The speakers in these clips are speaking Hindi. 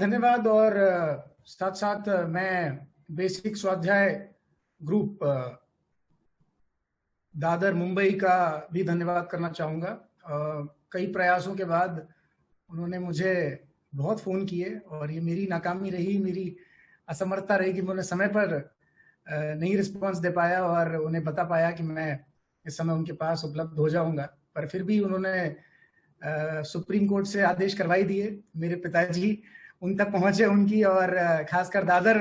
धन्यवाद। और साथ साथ मैं बेसिक स्वाध्याय ग्रुप दादर मुंबई का भी धन्यवाद करना चाहूँगा। कई प्रयासों के बाद उन्होंने मुझे बहुत फ़ोन किए और ये मेरी नाकामी रही, मेरी असमर्थता रही कि मैं उन्हें समय पर नहीं रिस्पॉन्स दे पाया और उन्हें बता पाया कि मैं इस समय उनके पास उपलब्ध हो जाऊंगा। पर फिर भी उन्होंने सुप्रीम कोर्ट से आदेश करवाई दिए। मेरे पिताजी उन तक पहुंचे उनकी, और खासकर दादर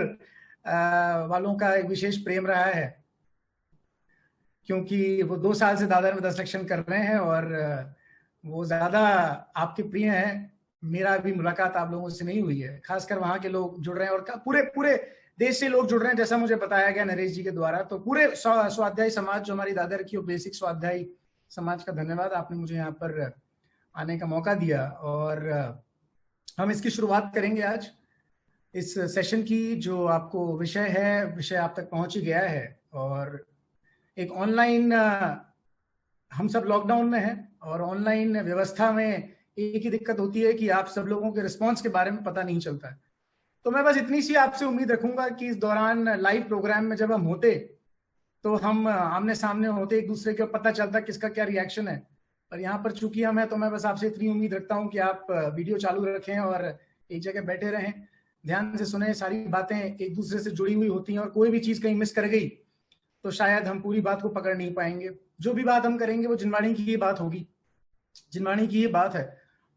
वालों का एक विशेष प्रेम रहा है, क्योंकि वो 2 साल से दादर में 10 इलेक्शन कर रहे हैं और वो ज्यादा आपके प्रिय हैं। मेरा अभी मुलाकात आप लोगों से नहीं हुई है। खासकर वहां के लोग जुड़ रहे हैं और पूरे देश से लोग जुड़ रहे हैं, जैसा मुझे बताया गया नरेश जी के द्वारा। तो पूरे स्वाध्यायी समाज जो हमारी दादर की बेसिक स्वाध्यायी समाज का धन्यवाद, आपने मुझे यहाँ पर आने का मौका दिया। और हम इसकी शुरुआत करेंगे आज इस सेशन की। जो आपको विषय है, विषय आप तक पहुंच ही गया है। और एक ऑनलाइन, हम सब लॉकडाउन में हैं और ऑनलाइन व्यवस्था में एक ही दिक्कत होती है कि आप सब लोगों के रिस्पांस के बारे में पता नहीं चलता है। तो मैं बस इतनी सी आपसे उम्मीद रखूंगा कि इस दौरान लाइव प्रोग्राम में जब हम होते तो हम आमने सामने होते, एक दूसरे के पता चलता किसका क्या रिएक्शन है। पर यहाँ पर चूंकि हम हैं तो मैं बस आपसे इतनी उम्मीद रखता हूँ कि आप वीडियो चालू रखें और एक जगह बैठे रहें, ध्यान से सुने। सारी बातें एक दूसरे से जुड़ी हुई होती हैं और कोई भी चीज कहीं मिस कर गई तो शायद हम पूरी बात को पकड़ नहीं पाएंगे। जो भी बात हम करेंगे वो जिनवाणी की ही बात होगी, जिनवाणी की ही बात है।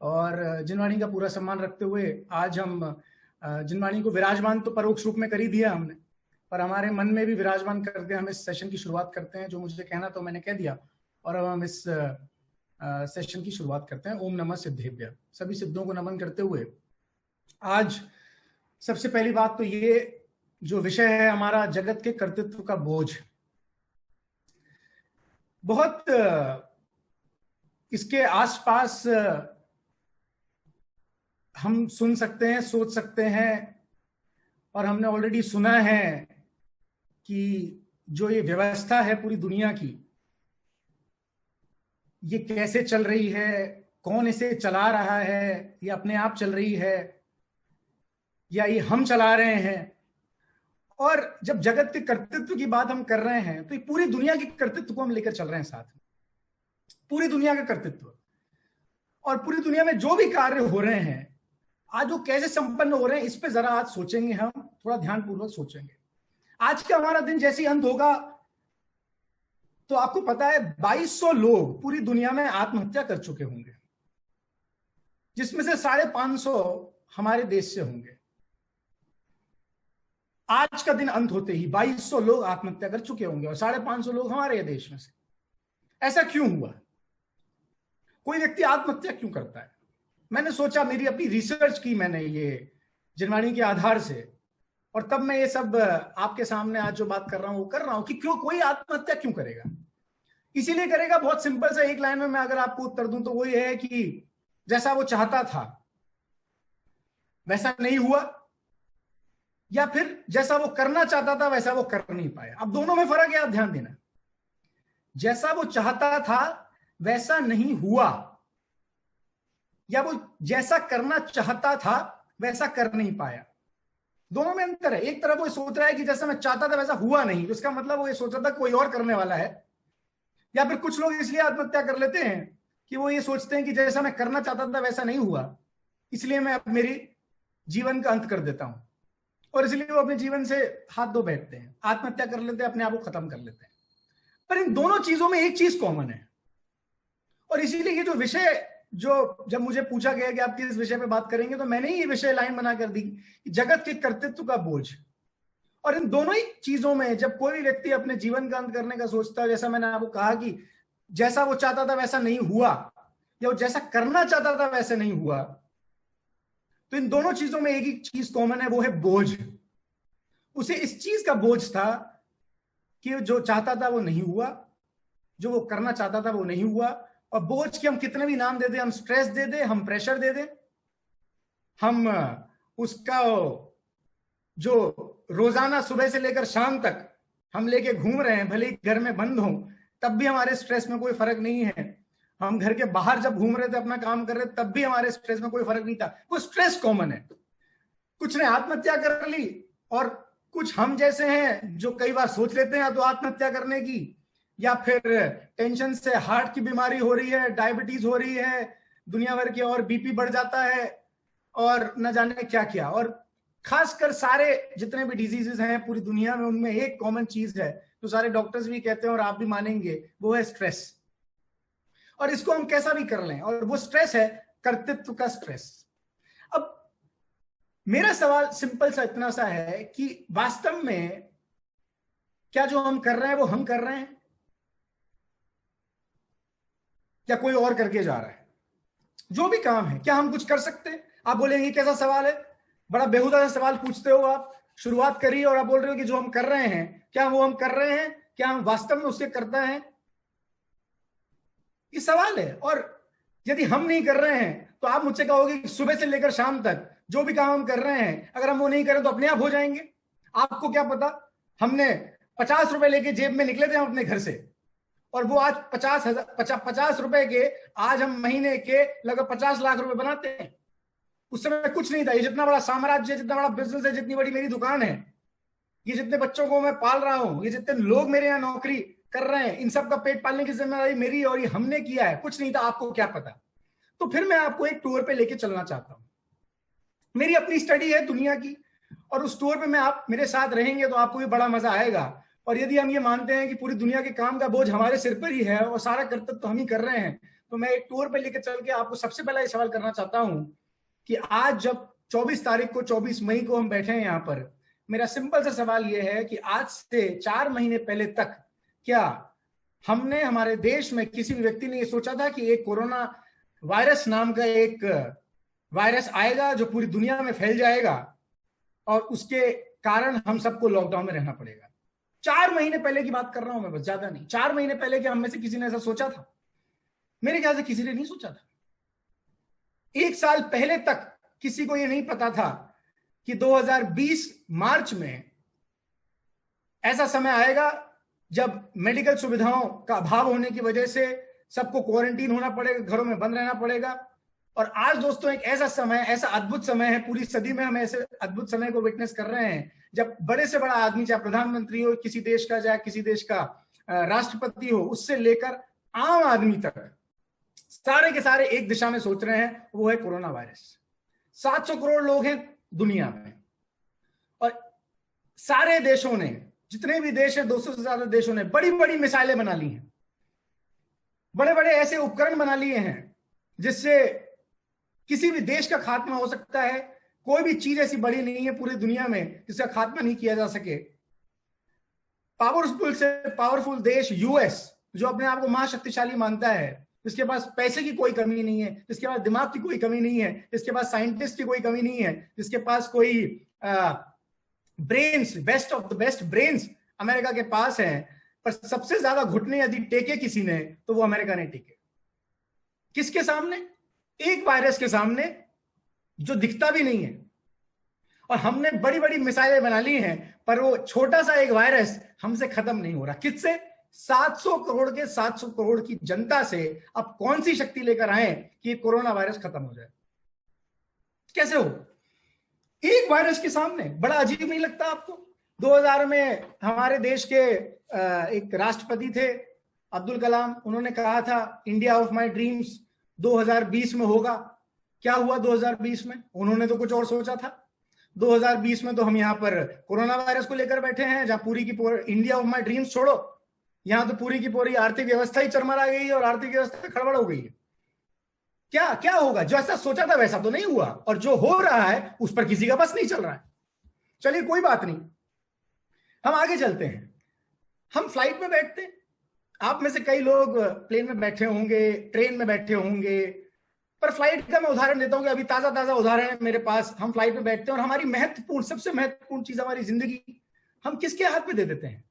और जिनवाणी का पूरा सम्मान रखते हुए आज हम जिनवाणी को विराजमान तो परोक्ष रूप में कर ही दिया हमने, पर हमारे मन में भी विराजमान करके हम इस सेशन की शुरुआत करते हैं। जो मुझे कहना तो मैंने कह दिया, और अब हम इस सेशन की शुरुआत करते हैं। ओम नमः सिद्धेभ्यः। सभी सिद्धों को नमन करते हुए आज सबसे पहली बात तो ये जो विषय है हमारा, जगत के कर्तृत्व का बोझ। बहुत इसके आसपास हम सुन सकते हैं, सोच सकते हैं, और हमने ऑलरेडी सुना है कि जो ये व्यवस्था है पूरी दुनिया की, ये कैसे चल रही है, कौन इसे चला रहा है, ये अपने आप चल रही है या ये हम चला रहे हैं। और जब जगत के कर्तृत्व की बात हम कर रहे हैं तो ये पूरी दुनिया के कर्तृत्व को हम लेकर चल रहे हैं साथ में, पूरी दुनिया का कर्तृत्व। और पूरी दुनिया में जो भी कार्य हो रहे हैं आज वो कैसे संपन्न हो रहे हैं, इस पे जरा आज सोचेंगे, हम थोड़ा ध्यानपूर्वक सोचेंगे। आज का हमारा दिन जैसे ही अंत होगा तो आपको पता है 2200 लोग पूरी दुनिया में आत्महत्या कर चुके होंगे, जिसमें से 550 हमारे देश से होंगे। आज का दिन अंत होते ही 2200 लोग आत्महत्या कर चुके होंगे और 550 लोग हमारे देश में से। ऐसा क्यों हुआ? कोई व्यक्ति आत्महत्या क्यों करता है? मैंने सोचा, मेरी अपनी रिसर्च की मैंने ये जिनवाणी के आधार से, और तब मैं ये सब आपके सामने आज जो बात कर रहा हूं वो कर रहा हूं कि क्यों कोई आत्महत्या क्यों करेगा। इसीलिए करेगा, बहुत सिंपल सा एक लाइन में मैं अगर आपको उत्तर दूं तो वो ये है कि जैसा वो चाहता था वैसा नहीं हुआ, या फिर जैसा वो करना चाहता था वैसा वो कर नहीं पाया। अब दोनों में फर्क है, आप ध्यान देना। जैसा वो चाहता था वैसा नहीं हुआ, या वो जैसा करना चाहता था वैसा कर नहीं पाया। दोनों में अंतर है। एक तरफ वो सोच रहा है कि जैसा मैं चाहता था वैसा हुआ नहीं, तो इसका मतलब वो ये सोच रहा था कोई और करने वाला है। या फिर कुछ लोग इसलिए आत्महत्या कर लेते हैं कि वो ये सोचते हैं कि जैसा मैं करना चाहता था वैसा नहीं हुआ, इसलिए मैं अब मेरी जीवन का अंत कर देता हूं, और इसलिए वो अपने जीवन से हाथ धो बैठते हैं, आत्महत्या कर लेते हैं, अपने आप को खत्म कर लेते हैं। पर इन दोनों चीजों में एक चीज कॉमन है, और इसीलिए ये जो विषय, जो जब मुझे पूछा गया कि आप किस विषय पे बात करेंगे, तो मैंने ही ये विषय लाइन बना कर दी कि जगत के कर्तृत्व का बोझ। और इन दोनों ही चीजों में जब कोई व्यक्ति अपने जीवन का अंत करने का सोचता है, जैसा मैंने आपको कहा कि जैसा वो चाहता था वैसा नहीं हुआ, या वो जैसा करना चाहता था वैसा नहीं हुआ, तो इन दोनों चीजों में एक ही चीज कॉमन है, वो है बोझ। उसे इस चीज का बोझ था कि जो चाहता था वो नहीं हुआ, जो वो करना चाहता था वो नहीं हुआ। और बोझ के हम कितने भी नाम दे दें, हम स्ट्रेस दे दें, हम प्रेशर दे दें, हम उसका जो रोजाना सुबह से लेकर शाम तक हम लेके घूम रहे हैं, भले ही घर में बंद हो तब भी हमारे स्ट्रेस में कोई फर्क नहीं है। हम घर के बाहर जब घूम रहे थे, अपना काम कर रहे थे, तब भी हमारे स्ट्रेस में कोई फर्क नहीं था। वो स्ट्रेस कॉमन है। कुछ ने आत्महत्या कर ली, और कुछ हम जैसे हैं जो कई बार सोच लेते हैं तो आत्महत्या करने की, या फिर टेंशन से हार्ट की बीमारी हो रही है, डायबिटीज हो रही है, दुनिया भर के, और बीपी बढ़ जाता है, और न जाने क्या क्या। और खासकर सारे जितने भी डिजीजेस हैं पूरी दुनिया में, उनमें एक कॉमन चीज है जो सारे डॉक्टर्स भी कहते हैं और आप भी मानेंगे, वो है स्ट्रेस। और इसको हम कैसा भी कर लें, और वो स्ट्रेस है कर्तृत्व का स्ट्रेस। अब मेरा सवाल सिंपल सा इतना सा है कि वास्तव में क्या जो हम कर रहे हैं वो हम कर रहे हैं, या कोई और करके जा रहा है? जो भी काम है क्या हम कुछ कर सकते हैं? आप बोलेंगे कैसा सवाल है, बड़ा बेहुदा सा सवाल पूछते हो आप। शुरुआत करिए और आप बोल रहे हो कि जो हम कर रहे हैं क्या वो हम कर रहे हैं, क्या हम वास्तव में उसके करता है? ये सवाल है। और यदि हम नहीं कर रहे हैं तो आप मुझसे कहोगे कि सुबह से लेकर शाम तक जो भी काम हम कर रहे हैं अगर हम वो नहीं करें तो अपने आप हो जाएंगे। आपको क्या पता, हमने 50 रुपए लेके जेब में निकले थे हम अपने घर से, और वो आज 50 रुपए के आज हम महीने के लगभग 50 लाख रुपए बनाते हैं। उस समय कुछ नहीं था। ये जितना बड़ा साम्राज्य है, जितना बड़ा बिजनेस है, जितनी बड़ी मेरी दुकान है, ये जितने बच्चों को मैं पाल रहा हूं, ये जितने लोग मेरे यहाँ नौकरी कर रहे हैं, इन सब का पेट पालने की जिम्मेदारी मेरी, और ये हमने किया है। कुछ नहीं था, आपको क्या पता? तो फिर मैं आपको एक टूर पे लेके चलना चाहता हूं। मेरी अपनी स्टडी है दुनिया की, और उस टूर पे मैं आप मेरे साथ रहेंगे तो आपको भी बड़ा मजा आएगा। और यदि हम ये मानते हैं कि पूरी दुनिया के काम का बोझ हमारे सिर पर ही है और सारा कर्तव्य तो हम ही कर रहे हैं, तो मैं एक टूर पे लेके चल के आपको सबसे पहला ये सवाल करना चाहता हूं कि आज जब 24 तारीख को 24 मई को हम बैठे हैं यहाँ पर, मेरा सिंपल सा सवाल ये है कि आज से 4 महीने पहले तक क्या हमने हमारे देश में किसी भी व्यक्ति ने ये सोचा था कि एक कोरोना वायरस नाम का एक वायरस आएगा जो पूरी दुनिया में फैल जाएगा और उसके कारण हम सबको लॉकडाउन में रहना पड़ेगा? 4 महीने पहले की बात कर रहा हूं मैं, बस, ज्यादा नहीं। 4 महीने पहले क्या हम में से किसी ने ऐसा सोचा था? मेरे ख्याल से किसी ने नहीं सोचा था। 1 साल पहले तक किसी को यह नहीं पता था कि 2020 मार्च में ऐसा समय आएगा जब मेडिकल सुविधाओं का अभाव होने की वजह से सबको क्वारंटीन होना पड़ेगा, घरों में बंद रहना पड़ेगा। और आज दोस्तों एक ऐसा समय, ऐसा अद्भुत समय है, पूरी सदी में हम ऐसे अद्भुत समय को विटनेस कर रहे हैं जब बड़े से बड़ा आदमी, चाहे प्रधानमंत्री हो किसी देश का, चाहे किसी देश का राष्ट्रपति हो, उससे लेकर आम आदमी तक सारे के सारे एक दिशा में सोच रहे हैं, वो है कोरोना वायरस। 700 करोड़ लोग हैं दुनिया में, और सारे देशों ने, जितने भी देश हैं, 200 से ज्यादा देशों ने बड़ी बड़ी मिसाइलें बना ली हैं, बड़े बड़े ऐसे उपकरण बना लिए हैं जिससे किसी भी देश का खात्मा हो सकता है। कोई भी चीज ऐसी बड़ी नहीं है पूरी दुनिया में जिसका खात्मा नहीं किया जा सके। पावरफुल से पावरफुल देश यूएस, जो अपने आप को महाशक्तिशाली मानता है, जिसके पास पैसे की कोई कमी नहीं है, जिसके पास दिमाग की कोई कमी नहीं है, जिसके पास साइंटिस्ट की कोई कमी नहीं है, जिसके पास कोई brains, best of the best brains America के पास है, पर सबसे ज्यादा घुटने यदि टेके किसी ने तो वो अमेरिका ने टेके। किसके सामने? एक वायरस के सामने जो दिखता भी नहीं है। और हमने बड़ी बड़ी मिसाइलें बना ली हैं, पर वो छोटा सा एक वायरस हमसे खत्म नहीं हो रहा। किससे? 700 करोड़ के 700 करोड़ की जनता से अब कौन सी शक्ति लेकर आए कि कोरोना वायरस खत्म हो जाए? कैसे हो? एक वायरस के सामने। बड़ा अजीब नहीं लगता आपको? 2000 में हमारे देश के एक राष्ट्रपति थे अब्दुल कलाम, उन्होंने कहा था इंडिया ऑफ माय ड्रीम्स 2020 में होगा। क्या हुआ 2020 में? उन्होंने तो कुछ और सोचा था। 2020 में तो हम यहाँ पर कोरोना वायरस को लेकर बैठे हैं, जहां पूरी की पूरी इंडिया ऑफ माय ड्रीम्स छोड़ो, यहां तो पूरी की पूरी आर्थिक व्यवस्था ही चरमरा गई है और आर्थिक व्यवस्था खड़बड़ हो गई है। क्या क्या होगा? जैसा सोचा था वैसा तो नहीं हुआ, और जो हो रहा है उस पर किसी का बस नहीं चल रहा है। चलिए कोई बात नहीं, हम आगे चलते हैं। हम फ्लाइट में बैठते हैं, आप में से कई लोग प्लेन में बैठे होंगे, ट्रेन में बैठे होंगे, पर फ्लाइट का मैं उदाहरण देता हूं कि अभी ताजा ताजा उदाहरण है मेरे पास। हम फ्लाइट में बैठते हैं और हमारी महत्वपूर्ण, सबसे महत्वपूर्ण चीज हमारी जिंदगी हम किसके हाथ में दे देते हैं?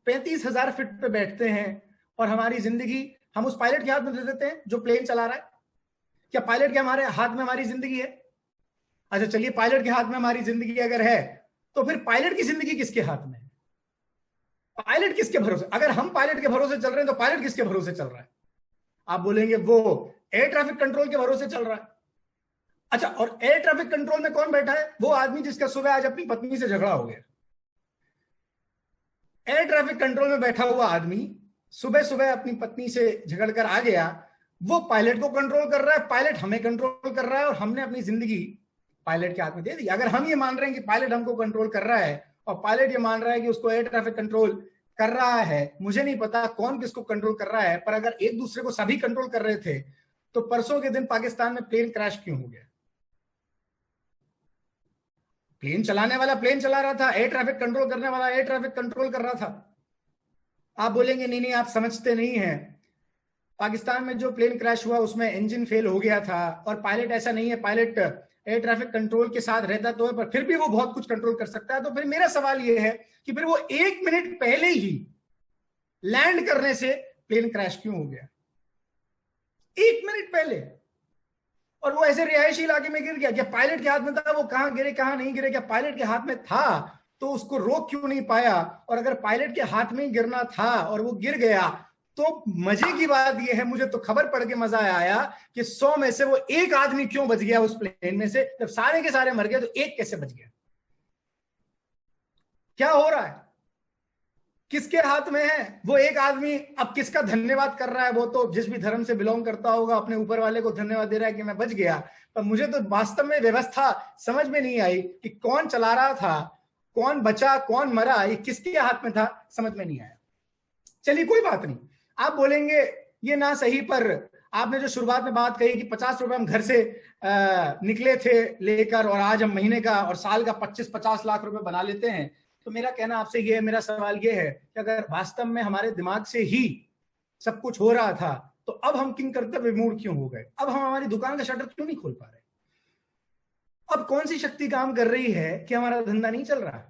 35,000 फीट पे बैठते हैं और हमारी जिंदगी हम उस पायलट के हाथ में दे देते हैं जो प्लेन चला रहा है। क्या पायलट के हमारे हाथ में हमारी जिंदगी है? अच्छा चलिए, पायलट के हाथ में हमारी जिंदगी अगर है तो फिर पायलट की जिंदगी किसके हाथ में है? पायलट किसके भरोसे? अगर हम पायलट के भरोसे चल रहे हैं तो पायलट किसके भरोसे चल रहा है? आप बोलेंगे वो एयर ट्रैफिक कंट्रोल के भरोसे चल रहा है। अच्छा, और एयर ट्रैफिक कंट्रोल में कौन बैठा है? वो आदमी जिसका सुबह आज अपनी पत्नी से झगड़ा हो गया। एयर ट्रैफिक कंट्रोल में बैठा हुआ आदमी सुबह सुबह अपनी पत्नी से झगड़ कर आ गया, वो पायलट को कंट्रोल कर रहा है, पायलट हमें कंट्रोल कर रहा है, और हमने अपनी जिंदगी पायलट के हाथ में दे दी। अगर हम ये मान रहे हैं कि पायलट हमको कंट्रोल कर रहा है और पायलट ये मान रहा है कि उसको एयर ट्रैफिक कंट्रोल कर रहा है, मुझे नहीं पता कौन किसको कंट्रोल कर रहा है, पर अगर एक दूसरे को सभी कंट्रोल कर रहे थे तो परसों के दिन पाकिस्तान में प्लेन क्रैश क्यों हो गया? प्लेन चलाने वाला प्लेन चला रहा था, एयर ट्रैफिक कंट्रोल करने वाला एयर ट्रैफिक कंट्रोल कर रहा था। आप बोलेंगे नहीं नहीं आप समझते नहीं हैं, पाकिस्तान में जो प्लेन क्रैश हुआ उसमें इंजन फेल हो गया था और पायलट ऐसा नहीं है, पायलट एयर ट्रैफिक कंट्रोल के साथ रहता तो है पर फिर भी वो बहुत कुछ कंट्रोल कर सकता है। तो फिर मेरा सवाल ये है कि फिर वो 1 मिनट पहले ही लैंड करने से प्लेन क्रैश क्यों हो गया? 1 मिनट पहले, और वो ऐसे रिहायशी इलाके में गिर गया। क्या पायलट के हाथ में था वो कहां गिरे कहां नहीं गिरे? क्या पायलट के हाथ में था तो उसको रोक क्यों नहीं पाया? और अगर पायलट के हाथ में ही गिरना था और वो गिर गया तो मजे की बात यह है, मुझे तो खबर पढ़ के मजा आया कि 100 में से वो एक आदमी क्यों बच गया उस प्लेन में से। जब सारे के सारे मर गए तो एक कैसे बच गया? क्या हो रहा है? किसके हाथ में है? वो एक आदमी अब किसका धन्यवाद कर रहा है? वो तो जिस भी धर्म से बिलोंग करता होगा अपने ऊपर वाले को धन्यवाद दे रहा है कि मैं बच गया। पर मुझे तो वास्तव में व्यवस्था समझ में नहीं आई कि कौन चला रहा था, कौन बचा कौन मरा, ये किसके हाथ में था, समझ में नहीं आया। चलिए कोई बात नहीं, आप बोलेंगे ये ना सही, पर आपने जो शुरुआत में बात कही कि 50 रुपए हम घर से निकले थे लेकर और आज हम महीने का और साल का 25-50 लाख रुपए बना लेते हैं, तो मेरा कहना आपसे ये है, मेरा सवाल ये है कि अगर वास्तव में हमारे दिमाग से ही सब कुछ हो रहा था तो अब हम किन कर्तव्य विमूढ़ क्यों हो गए? अब हम हमारी दुकान का शटर क्यों नहीं खोल पा रहे? अब कौन सी शक्ति काम कर रही है कि हमारा धंधा नहीं चल रहा है?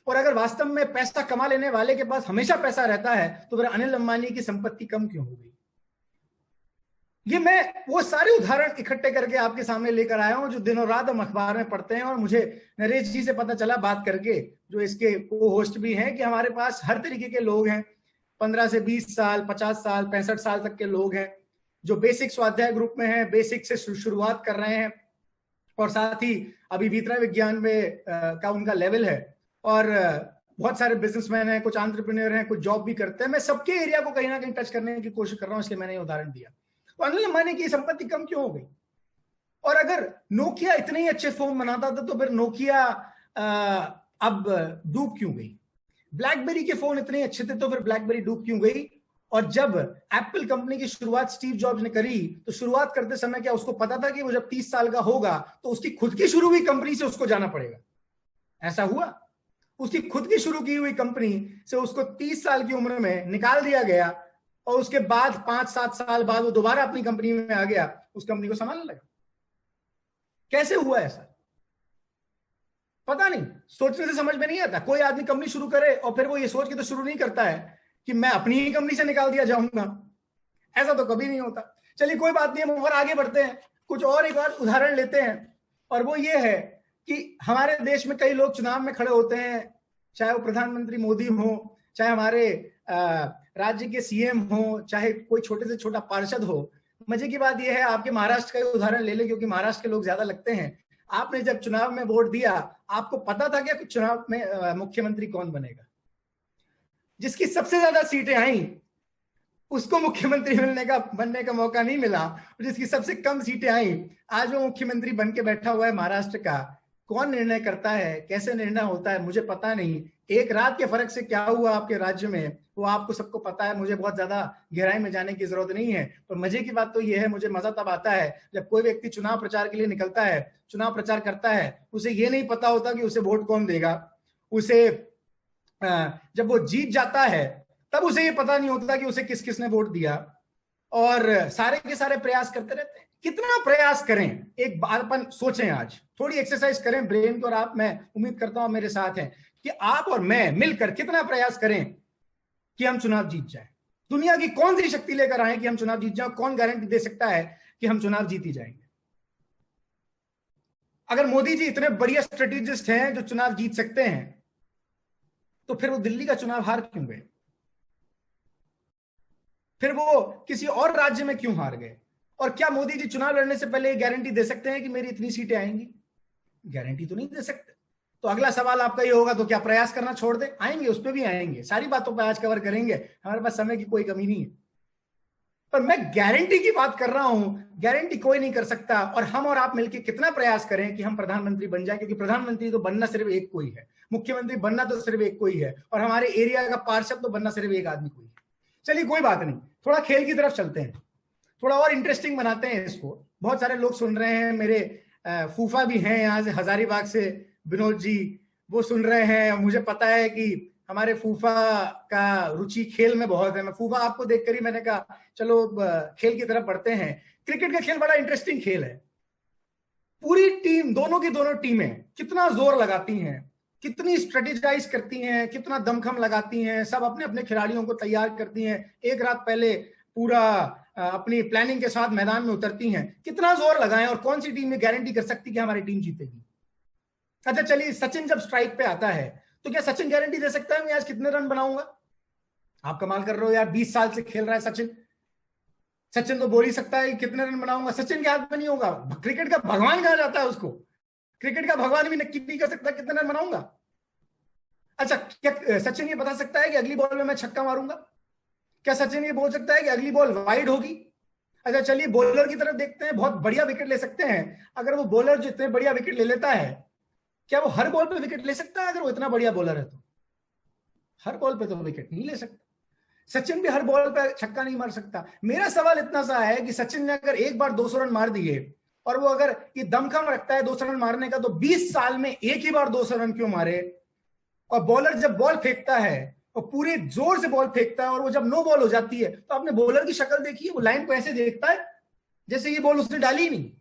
और अगर वास्तव में पैसा कमा लेने वाले के पास हमेशा पैसा रहता है तो फिर अनिल अंबानी की संपत्ति कम क्यों हो गई? ये मैं वो सारे उदाहरण इकट्ठे करके आपके सामने लेकर आया हूं जो दिनों रात हम अखबार में पढ़ते हैं। और मुझे नरेश जी से पता चला बात करके, जो इसके को होस्ट भी हैं, कि हमारे पास हर तरीके के लोग हैं, 15 से 20 साल, 50 साल, 65 साल तक के लोग हैं जो बेसिक स्वाध्याय ग्रुप में हैं, बेसिक से शुरुआत कर रहे हैं और साथ ही अभी वित्तीय विज्ञान में का उनका लेवल है। और बहुत सारे बिजनेसमैन हैं, कुछ एंटरप्रेन्योर हैं, कुछ जॉब भी करते हैं। मैं सबके एरिया को कहीं ना कहीं टच करने की कोशिश कर रहा हूं, इसलिए मैंने ये उदाहरण दिया। तो अनिल अंबानी की संपत्ति कम क्यों हो गई? और अगर नोकिया इतने ही अच्छे फोन बनाता था तो फिर नोकिया अब डूब क्यों गई? ब्लैकबेरी के फोन इतने अच्छे थे तो फिर ब्लैकबेरी डूब क्यों गई? और जब एप्पल कंपनी की शुरुआत स्टीव जॉब्स ने करी तो शुरुआत करते समय क्या उसको पता था कि वो जब 30 साल का होगा तो उसकी खुद की शुरू हुई कंपनी से उसको जाना पड़ेगा? ऐसा हुआ? उसकी खुद की शुरू की हुई कंपनी से उसको 30 साल की उम्र में निकाल दिया गया और उसके बाद 5-7 साल बाद वो दोबारा अपनी कंपनी में आ गया, उस कंपनी को संभालने लगा। कैसे हुआ ऐसा? पता नहीं, सोचने से समझ में नहीं आता। कोई आदमी कंपनी शुरू करे और फिर वो ये सोच के तो शुरू नहीं करता है कि मैं अपनी ही कंपनी से निकाल दिया जाऊंगा, ऐसा तो कभी नहीं होता। चलिए कोई बात नहीं, हम और आगे बढ़ते हैं, कुछ और एक और उदाहरण लेते हैं। और वो ये है कि हमारे देश में कई लोग चुनाव में खड़े होते हैं, चाहे वो प्रधानमंत्री मोदी हो, चाहे हमारे राज्य के सीएम हो, चाहे कोई छोटे से छोटा पार्षद हो। मजे की बात यह है, आपके महाराष्ट्र का उदाहरण ले लें क्योंकि महाराष्ट्र के लोग ज्यादा लगते हैं। आपने जब चुनाव में वोट दिया, आपको पता था क्या कि चुनाव में मुख्यमंत्री कौन बनेगा? जिसकी सबसे ज्यादा सीटें आई उसको मुख्यमंत्री बनने का मौका नहीं मिला, और जिसकी सबसे कम सीटें आई आज वो मुख्यमंत्री बन के बैठा हुआ है महाराष्ट्र का। कौन निर्णय करता है, कैसे निर्णय होता है, मुझे पता नहीं। एक रात के फर्क से क्या हुआ आपके राज्य में वो आपको सबको पता है, मुझे बहुत ज्यादा गहराई में जाने की जरूरत नहीं है। पर मजे की बात तो ये है, मुझे मजा तब आता है जब कोई व्यक्ति चुनाव प्रचार के लिए निकलता है, चुनाव प्रचार करता है, उसे ये नहीं पता होता कि उसे वोट कौन देगा। उसे जब वो जीत जाता है तब उसे ये पता नहीं होता कि उसे किस किसने वोट दिया, और सारे के सारे प्रयास करते रहते हैं। कितना प्रयास करें, एक बार अपन सोचें, आज थोड़ी एक्सरसाइज करें ब्रेन को। और आप, मैं उम्मीद करता हूं मेरे साथ हैं कि आप और मैं मिलकर कितना प्रयास करें कि हम चुनाव जीत जाए। दुनिया की कौन सी शक्ति लेकर आए कि हम चुनाव जीत जाए? कौन गारंटी दे सकता है कि हम चुनाव जीती जाएंगे? अगर मोदी जी इतने बढ़िया स्ट्रेटेजिस्ट हैं जो चुनाव जीत सकते हैं, तो फिर वो दिल्ली का चुनाव हार क्यों गए? फिर वो किसी और राज्य में क्यों हार गए? और क्या मोदी जी चुनाव लड़ने से पहले गारंटी दे सकते हैं कि मेरी इतनी सीटें आएंगी? गारंटी तो नहीं दे सकते। तो अगला सवाल आपका ये होगा, तो क्या प्रयास करना छोड़ दे? आएंगे, उस पर भी आएंगे, सारी बातों पर आज कवर करेंगे, हमारे पास समय की कोई कमी नहीं है। पर मैं गारंटी की बात कर रहा हूं, गारंटी कोई नहीं कर सकता। और हम और आप मिलकर कितना प्रयास करें कि हम प्रधानमंत्री बन जाए, क्योंकि प्रधानमंत्री तो बनना सिर्फ एक कोई है, मुख्यमंत्री बनना तो सिर्फ एक कोई है, और हमारे एरिया का पार्षद तो बनना सिर्फ एक आदमी कोई है। चलिए कोई बात नहीं, थोड़ा खेल की तरफ चलते हैं, थोड़ा और इंटरेस्टिंग बनाते हैं इसको। बहुत सारे लोग सुन रहे हैं, मेरे फूफा भी हैं यहाँ से हजारीबाग से, विनोद जी, वो सुन रहे हैं। मुझे पता है कि हमारे फूफा का रुचि खेल में बहुत है। मैं फूफा आपको देखकर ही मैंने कहा चलो खेल की तरफ बढ़ते हैं। क्रिकेट का खेल बड़ा इंटरेस्टिंग खेल है। पूरी टीम, दोनों की दोनों टीमें कितना जोर लगाती हैं, कितनी स्ट्रेटेजाइज करती हैं, कितना दमखम लगाती हैं, सब अपने अपने खिलाड़ियों को तैयार करती हैं, एक रात पहले पूरा अपनी प्लानिंग के साथ मैदान में उतरती हैं। कितना जोर लगाएं, और कौन सी टीम ये गारंटी कर सकती है कि हमारी टीम जीतेगी? अच्छा चलिए, सचिन जब स्ट्राइक पे आता है तो क्या सचिन गारंटी दे सकता है मैं आज कितने रन बनाऊंगा? आप कमाल कर रहे हो यार, 20 साल से खेल रहा है सचिन। सचिन तो बोल ही सकता है कि कितने रन बनाऊंगा, सचिन के हाथ में नहीं होगा। क्रिकेट का भगवान कहा जाता है उसको, क्रिकेट का भगवान भी नक्की नहीं कर सकता कितने रन बनाऊंगा। अच्छा, क्या सचिन ये बता सकता है कि अगली बॉल में मैं छक्का मारूंगा? क्या सचिन ये बोल सकता है कि अगली बॉल वाइड होगी? अच्छा चलिए, बॉलर की तरफ देखते हैं, बहुत बढ़िया विकेट ले सकते हैं। अगर वो बॉलर जितने बढ़िया विकेट ले लेता है, क्या वो हर बॉल पे विकेट ले सकता है? अगर वो इतना बढ़िया बॉलर है तो हर बॉल पे तो विकेट नहीं ले सकता। सचिन भी हर बॉल पे छक्का नहीं मार सकता। मेरा सवाल इतना सा है कि सचिन ने अगर एक बार 200 रन मार दिए, और वो अगर ये दमखम रखता है 200 रन मारने का, तो 20 साल में एक ही बार 200 रन क्यों मारे? और बॉलर जब बॉल फेंकता है और पूरे जोर से बॉल फेंकता है, और वो जब नो बॉल हो जाती है, तो आपने बॉलर की शक्ल देखी है? वो लाइन को ऐसे देखता है जैसे ये बॉल उसने डाली ही नहीं।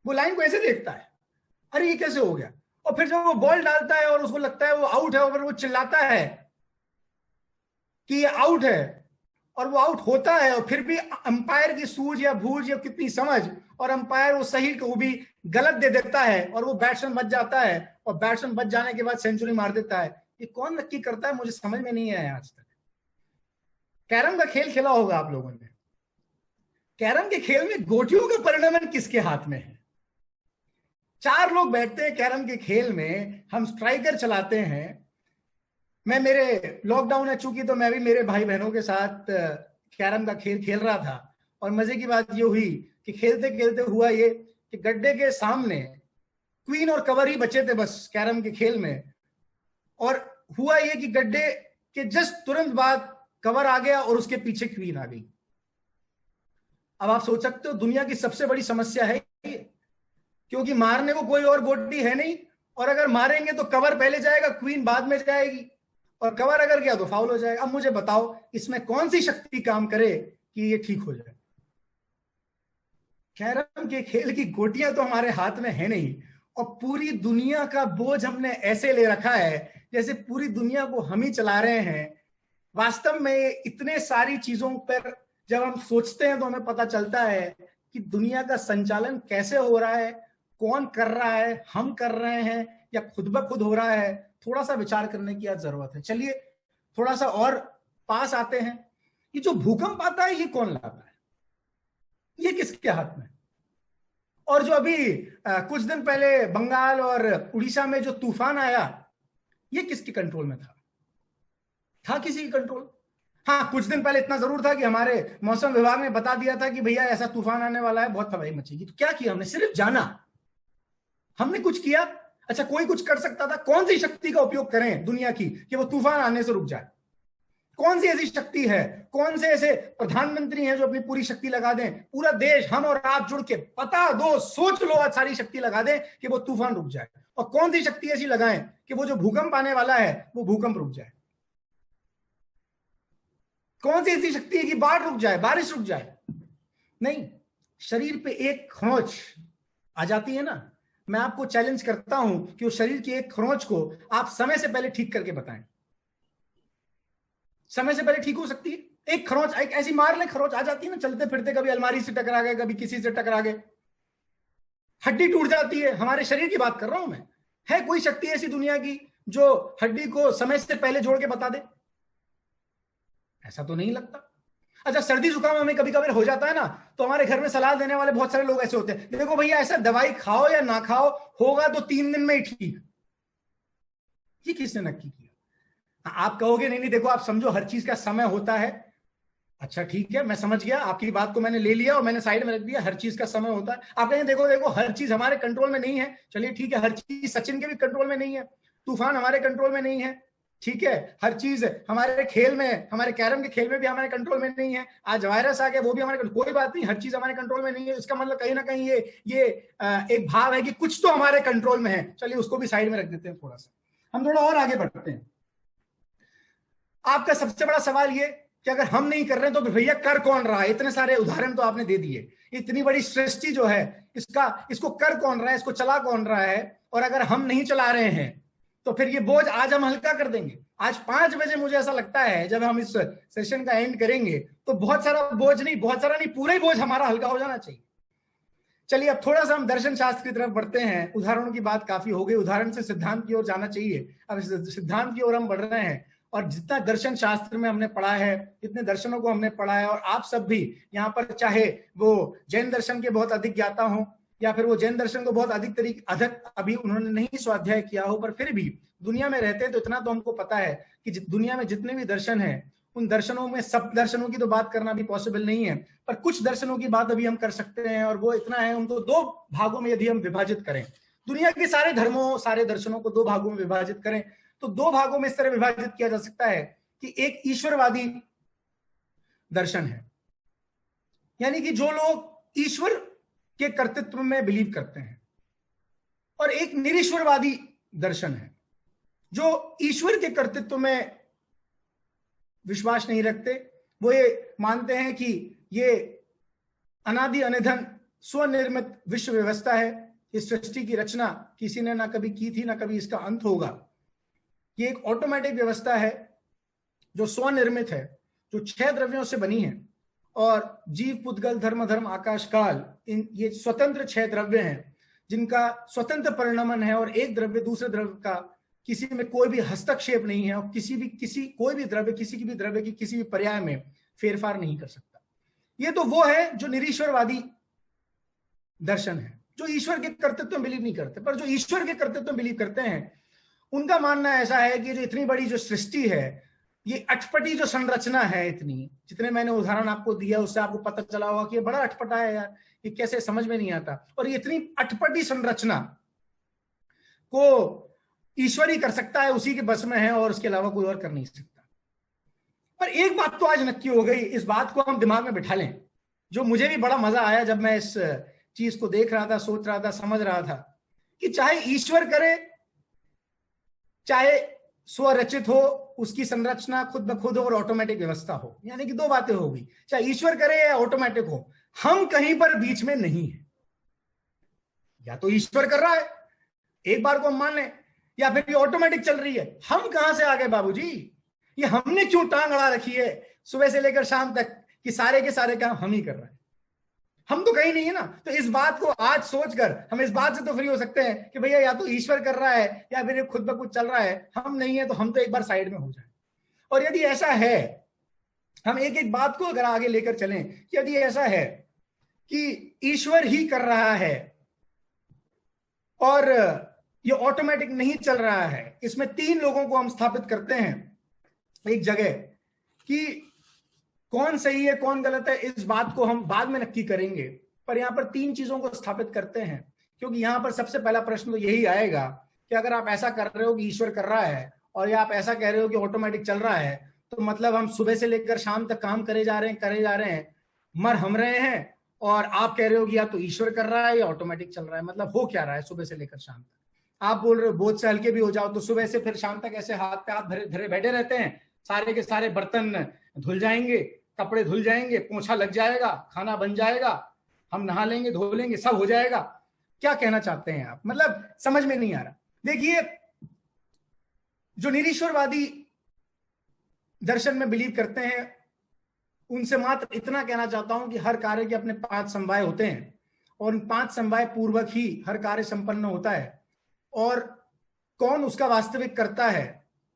वो लाइन को ऐसे देखता है, अरे ये कैसे हो गया? और फिर जब वो बॉल डालता है और उसको लगता है वो आउट है, और वो चिल्लाता है कि ये आउट है, और वो आउट होता है, और फिर भी अंपायर की सूझ या बूझ या कितनी समझ, और अंपायर वो सही को भी गलत दे देता है, और वो बैट्समैन बच जाता है, और बैट्समैन बच जाने के बाद सेंचुरी मार देता है। ये कौन नक्की करता है? मुझे समझ में नहीं आया आज तक। कैरम का खेल खेला होगा आप लोगों ने। कैरम के खेल में गोटियों का परिणाम किसके हाथ में है? 4 लोग बैठते हैं कैरम के खेल में, हम स्ट्राइकर चलाते हैं। मैं, मेरे लॉकडाउन है चूंकि, तो मैं भी मेरे भाई बहनों के साथ कैरम का खेल खेल रहा था। और मजे की बात ये हुई कि खेलते खेलते हुआ ये कि गड्ढे के सामने क्वीन और कवर ही बचे थे बस कैरम के खेल में। और हुआ ये कि गड्ढे के जस्ट तुरंत बाद कवर आ गया और उसके पीछे क्वीन आ गई। अब आप सोच सकते हो दुनिया की सबसे बड़ी समस्या है ये, क्योंकि मारने को कोई और गोटी है नहीं, और अगर मारेंगे तो कवर पहले जाएगा, क्वीन बाद में जाएगी, और कवर अगर गया तो फाउल हो जाएगा। अब मुझे बताओ इसमें कौन सी शक्ति काम करे कि ये ठीक हो जाए? कैरम के खेल की गोटियां तो हमारे हाथ में है नहीं, और पूरी दुनिया का बोझ हमने ऐसे ले रखा है जैसे पूरी दुनिया को हम ही चला रहे हैं। वास्तव में इतने सारी चीजों पर जब हम सोचते हैं तो हमें पता चलता है कि दुनिया का संचालन कैसे हो रहा है, कौन कर रहा है, हम कर रहे हैं या खुद ब खुद हो रहा है। थोड़ा सा विचार करने की आज जरूरत है। चलिए थोड़ा सा और पास आते हैं। ये जो भूकंप आता है ये कौन लाता है? ये किसके हाथ में? और जो अभी कुछ दिन पहले बंगाल और उड़ीसा में जो तूफान आया, ये किसके कंट्रोल में था किसी के कंट्रोल? हाँ, कुछ दिन पहले इतना जरूर था कि हमारे मौसम विभाग ने बता दिया था कि भैया ऐसा तूफान आने वाला है, बहुत तबाही मचेगी। तो क्या किया हमने? सिर्फ जाना, हमने कुछ किया? अच्छा, कोई कुछ कर सकता था? कौन सी शक्ति का उपयोग करें दुनिया की कि वो तूफान आने से रुक जाए? कौन सी ऐसी शक्ति है? कौन से ऐसे प्रधानमंत्री हैं जो अपनी पूरी शक्ति लगा दें? पूरा देश, हम और आप जुड़ के बता दो, सोच लो, आज सारी शक्ति लगा दें कि वो तूफान रुक जाए। और कौन सी शक्ति ऐसी लगाएं कि वो जो भूकंप आने वाला है वो भूकंप रुक जाए? कौन सी ऐसी शक्ति है कि बाढ़ रुक जाए, बारिश रुक जाए? नहीं, शरीर पे एक खरोंच आ जाती है ना, मैं आपको चैलेंज करता हूं कि उस शरीर की एक खरोंच को आप समय से पहले ठीक करके बताएं। समय से पहले ठीक हो सकती है? एक खरोंच, एक ऐसी मार ले, खरोंच आ जाती है ना, चलते फिरते, कभी अलमारी से टकरा गए, कभी किसी से टकरा गए, हड्डी टूट जाती है। हमारे शरीर की बात कर रहा हूं मैं। है कोई शक्ति ऐसी दुनिया की जो हड्डी को समय से पहले जोड़ के बता दे? ऐसा तो नहीं लगता। अच्छा, सर्दी जुकाम हमें कभी कभी हो जाता है ना, तो हमारे घर में सलाह देने वाले बहुत सारे लोग ऐसे होते हैं, देखो भैया ऐसा दवाई खाओ या ना खाओ, होगा तो 3 दिन में ही ठीक। ये किसने नक्की किया? आप कहोगे नहीं नहीं देखो आप समझो हर चीज का समय होता है। अच्छा ठीक है, मैं समझ गया, आपकी बात को मैंने ले लिया और मैंने साइड में रख दिया, हर चीज का समय होता है। आप कहेंगे देखो देखो हर चीज हमारे कंट्रोल में नहीं है, चलिए ठीक है, हर चीज सचिन के भी कंट्रोल में नहीं है, तूफान हमारे कंट्रोल में नहीं है, ठीक है, हर चीज हमारे खेल में, हमारे कैरम के खेल में भी हमारे कंट्रोल में नहीं है, आज वायरस आ गया वो भी हमारे, कोई बात नहीं, हर चीज हमारे कंट्रोल में नहीं है, इसका मतलब कहीं ना कहीं ये एक भाव है कि कुछ तो हमारे कंट्रोल में है। चलिए उसको भी साइड में रख देते हैं, थोड़ा सा हम थोड़ा और आगे बढ़ते हैं। आपका सबसे बड़ा सवाल ये कि अगर हम नहीं कर रहे तो भैया कर कौन रहा है? इतने सारे उदाहरण तो आपने दे दिए, इतनी बड़ी सृष्टि जो है इसको कर कौन रहा है, इसको चला कौन रहा है? और अगर हम नहीं चला रहे हैं तो फिर ये बोझ आज हम हल्का कर देंगे। आज 5 बजे मुझे ऐसा लगता है जब हम इस सेशन का एंड करेंगे तो बहुत सारा बोझ नहीं, बहुत सारा नहीं, पूरा ही बोझ हमारा हल्का हो जाना चाहिए। चलिए अब थोड़ा सा हम दर्शन शास्त्र की तरफ बढ़ते हैं। उदाहरणों की बात काफी हो गई, उदाहरण से सिद्धांत की ओर जाना चाहिए। अब सिद्धांत की ओर हम बढ़ रहे हैं और जितना दर्शन शास्त्र में हमने पढ़ा है, जितने दर्शनों को हमने पढ़ा है, और आप सब भी यहाँ पर चाहे वो जैन दर्शन के बहुत अधिक ज्ञाता हो या फिर वो जैन दर्शन को बहुत अधिक अभी उन्होंने नहीं स्वाध्याय किया हो, पर फिर भी दुनिया में रहते हैं तो इतना तो हमको पता है कि दुनिया में जितने भी दर्शन हैं उन दर्शनों में सब दर्शनों की तो बात करना भी पॉसिबल नहीं है, पर कुछ दर्शनों की बात अभी हम कर सकते हैं। और वो इतना है, उनको 2 भागों में यदि हम विभाजित करें, दुनिया के सारे धर्मों सारे दर्शनों को 2 भागों में विभाजित करें तो 2 भागों में इस तरह विभाजित किया जा सकता है कि एक ईश्वरवादी दर्शन है, यानी कि जो लोग ईश्वर के कर्तृत्व में बिलीव करते हैं, और एक निरीश्वरवादी दर्शन है जो ईश्वर के कर्तृत्व में विश्वास नहीं रखते। वो ये मानते हैं कि ये अनादि अनिधन स्वनिर्मित विश्व व्यवस्था है, इस सृष्टि की रचना किसी ने ना कभी की थी ना कभी इसका अंत होगा, ये एक ऑटोमेटिक व्यवस्था है जो स्वनिर्मित है, जो 6 द्रव्यों से बनी है, और जीव पुद्गल धर्म धर्म आकाश काल, इन ये स्वतंत्र 6 द्रव्य हैं जिनका स्वतंत्र परिणमन है, और एक द्रव्य दूसरे द्रव्य का किसी में कोई भी हस्तक्षेप नहीं है, और कोई भी द्रव्य किसी की भी द्रव्य की किसी भी पर्याय में फेरफार नहीं कर सकता। ये तो वो है जो निरीश्वरवादी दर्शन है, जो ईश्वर के कर्तृत्व में बिलीव नहीं करते। पर जो ईश्वर के कर्तृत्व में बिलीव करते हैं उनका मानना ऐसा है कि जो इतनी बड़ी जो सृष्टि है, ये अटपटी जो संरचना है, इतनी, जितने मैंने उदाहरण आपको दिया उससे आपको पता चला होगा कि ये बड़ा अटपटा है यार, ये कैसे समझ में नहीं आता, और ये इतनी अटपटी संरचना को ईश्वर ही कर सकता है, उसी के बस में है, और उसके अलावा कोई और कर नहीं सकता। पर एक बात तो आज नक्की हो गई, इस बात को हम दिमाग में बिठा लें, जो मुझे भी बड़ा मजा आया जब मैं इस चीज को देख रहा था, सोच रहा था, समझ रहा था, कि चाहे ईश्वर करे चाहे स्वरचित हो, उसकी संरचना खुद ब खुद और ऑटोमेटिक व्यवस्था हो, यानी कि 2 बातें हो गई, चाहे ईश्वर करे या ऑटोमेटिक हो, हम कहीं पर बीच में नहीं है। या तो ईश्वर कर रहा है, एक बार को हम मान लें, या फिर ये ऑटोमेटिक चल रही है। हम कहां से आ गए बाबूजी? ये हमने क्यों टांग अड़ा रखी है सुबह से लेकर शाम तक कि सारे के सारे काम हम ही कर रहे हैं? हम तो कहीं नहीं है ना। तो इस बात को आज सोचकर हम इस बात से तो फ्री हो सकते हैं कि भैया या तो ईश्वर कर रहा है या फिर खुद ब खुद चल रहा है, हम नहीं है, तो हम तो एक बार साइड में हो जाए। और यदि ऐसा है, हम एक एक बात को अगर आगे लेकर चलें, यदि ऐसा है कि ईश्वर ही कर रहा है और ये ऑटोमेटिक नहीं चल रहा है, इसमें 3 लोगों को हम स्थापित करते हैं एक जगह कि कौन सही है कौन गलत है, इस बात को हम बाद में नक्की करेंगे। पर यहां पर 3 चीजों को स्थापित करते हैं, क्योंकि यहां पर सबसे पहला प्रश्न तो यही आएगा कि अगर आप ऐसा कर रहे हो कि ईश्वर कर रहा है और या आप ऐसा कह रहे हो कि ऑटोमेटिक चल रहा है, तो मतलब हम सुबह से लेकर शाम तक काम करे जा रहे हैं, मर हम रहे हैं, और आप कह रहे हो कि या तो ईश्वर कर रहा है या ऑटोमेटिक चल रहा है। मतलब हो क्या रहा है सुबह से लेकर शाम तक? आप बोल रहे हो बोझ से हल्के भी हो जाओ, तो सुबह से फिर शाम तक ऐसे हाथ पे हाथ धरे बैठे रहते हैं, सारे के सारे बर्तन धुल जाएंगे, कपड़े धुल जाएंगे, पोंछा लग जाएगा, खाना बन जाएगा, हम नहा लेंगे, धो लेंगे, सब हो जाएगा। क्या कहना चाहते हैं आप? मतलब समझ में नहीं आ रहा। देखिए, जो निरीश्वरवादी दर्शन में बिलीव करते हैं उनसे मात्र इतना कहना चाहता हूं कि हर कार्य के अपने 5 समवाय होते हैं, और उन 5 समवाय पूर्वक ही हर कार्य संपन्न होता है, और कौन उसका वास्तविक करता है,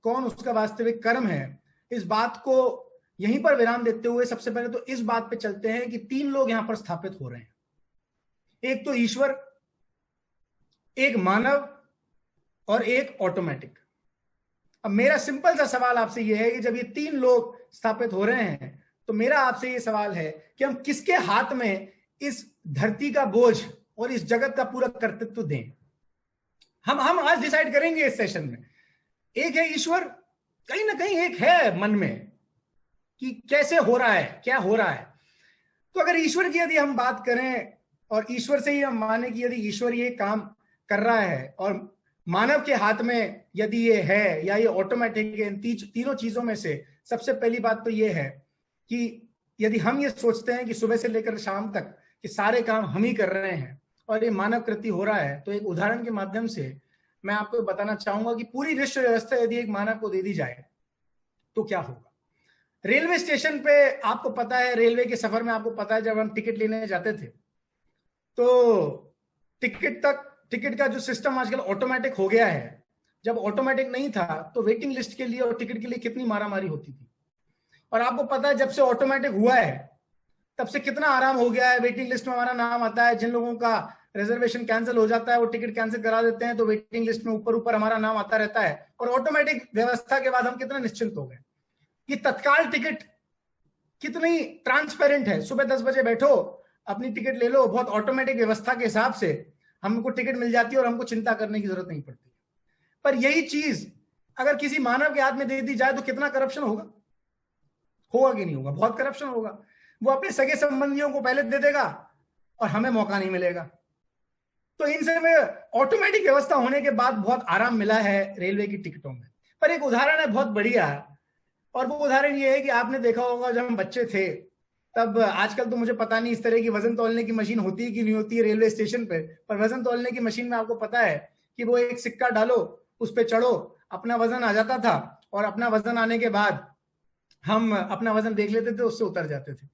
कौन उसका वास्तविक कर्म है, इस बात को यहीं पर विराम देते हुए सबसे पहले तो इस बात पे चलते हैं कि 3 लोग यहां पर स्थापित हो रहे हैं, एक तो ईश्वर, एक मानव और एक ऑटोमेटिक। अब मेरा सिंपल सा सवाल आपसे यह है कि जब ये 3 लोग स्थापित हो रहे हैं तो मेरा आपसे ये सवाल है कि हम किसके हाथ में इस धरती का बोझ और इस जगत का पूरा कर्तृत्व दें। हम आज डिसाइड करेंगे इस सेशन में। एक है ईश्वर, कहीं ना कहीं एक है मन में कि कैसे हो रहा है, क्या हो रहा है। तो अगर ईश्वर की यदि हम बात करें और ईश्वर से ही हम माने कि यदि ईश्वर ये काम कर रहा है और मानव के हाथ में यदि ये है या ये ऑटोमेटिक है, इन तीनों चीजों में से सबसे पहली बात तो ये है कि यदि हम ये सोचते हैं कि सुबह से लेकर शाम तक कि सारे काम हम ही कर रहे हैं और ये मानव कृति हो रहा है, तो एक उदाहरण के माध्यम से मैं आपको बताना चाहूंगा कि पूरी विश्व व्यवस्था यदि एक मानव को दे दी जाए तो क्या होगा। रेलवे स्टेशन पे आपको पता है, रेलवे के सफर में आपको पता है, जब हम टिकट लेने जाते थे तो टिकट का जो सिस्टम आजकल ऑटोमेटिक हो गया है। जब ऑटोमेटिक नहीं था तो वेटिंग लिस्ट के लिए और टिकट के लिए कितनी मारामारी होती थी। और आपको पता है जब से ऑटोमेटिक हुआ है तब से कितना आराम हो गया है। वेटिंग लिस्ट में हमारा नाम आता है, जिन लोगों का रिजर्वेशन कैंसिल हो जाता है वो टिकट कैंसिल करा देते हैं, तो वेटिंग लिस्ट में ऊपर हमारा नाम आता रहता है। और ऑटोमेटिक व्यवस्था के बाद हम कितना निश्चिंत हो गए कि तत्काल टिकट कितनी ट्रांसपेरेंट है। सुबह 10 बजे बैठो, अपनी टिकट ले लो, बहुत ऑटोमेटिक व्यवस्था के हिसाब से हमको टिकट मिल जाती है और हमको चिंता करने की जरूरत नहीं पड़ती। पर यही चीज अगर किसी मानव के हाथ में दे दी जाए तो कितना करप्शन होगा कि नहीं होगा? बहुत करप्शन होगा। वो अपने सगे संबंधियों को पहले दे देगा और हमें मौका नहीं मिलेगा। तो इन सब में ऑटोमेटिक व्यवस्था होने के बाद बहुत आराम मिला है रेलवे की टिकटों में। पर एक उदाहरण है बहुत बढ़िया, और वो उदाहरण ये है कि आपने देखा होगा जब हम बच्चे थे तब, आजकल तो मुझे पता नहीं इस तरह की वजन तौलने की मशीन होती है कि नहीं होती है रेलवे स्टेशन पे, पर वजन तौलने की मशीन में आपको पता है कि वो एक सिक्का डालो, उस पर चढ़ो, अपना वजन आ जाता था और अपना वजन आने के बाद हम अपना वजन देख लेते थे, उससे उतर जाते थे।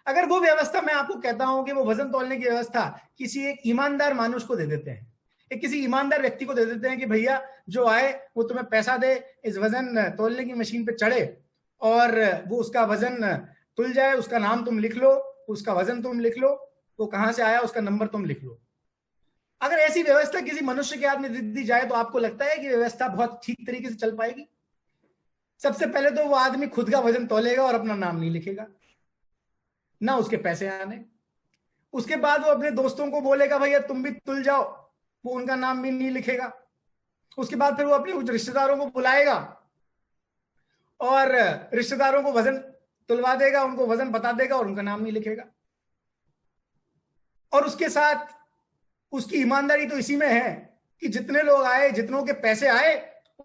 अगर वो व्यवस्था, मैं आपको कहता हूं कि वो वजन तौलने की व्यवस्था किसी एक ईमानदार मानुष को दे देते हैं, एक किसी ईमानदार व्यक्ति को दे देते हैं कि भैया जो आए वो तुम्हें पैसा दे, इस वजन तौलने की मशीन पे चढ़े और वो उसका वजन तुल जाए, उसका नाम तुम लिख लो, उसका वजन तुम लिख लो, वो कहां से आया उसका नंबर तुम लिख लो। अगर ऐसी व्यवस्था किसी मनुष्य के हाथ में दे दी जाए तो आपको लगता है कि व्यवस्था बहुत ठीक तरीके से चल पाएगी? सबसे पहले तो वो आदमी खुद का वजन तौलेगा और अपना नाम नहीं लिखेगा, ना उसके पैसे आने। उसके बाद वो अपने दोस्तों को बोलेगा भैया तुम भी तुल जाओ, वो उनका नाम भी नहीं लिखेगा। उसके बाद फिर वो अपने रिश्तेदारों को बुलाएगा और रिश्तेदारों को वजन तुलवा देगा, उनको वजन बता देगा और उनका नाम नहीं लिखेगा। और उसके साथ उसकी ईमानदारी तो इसी में है कि जितने लोग आए, जितनों के पैसे आए,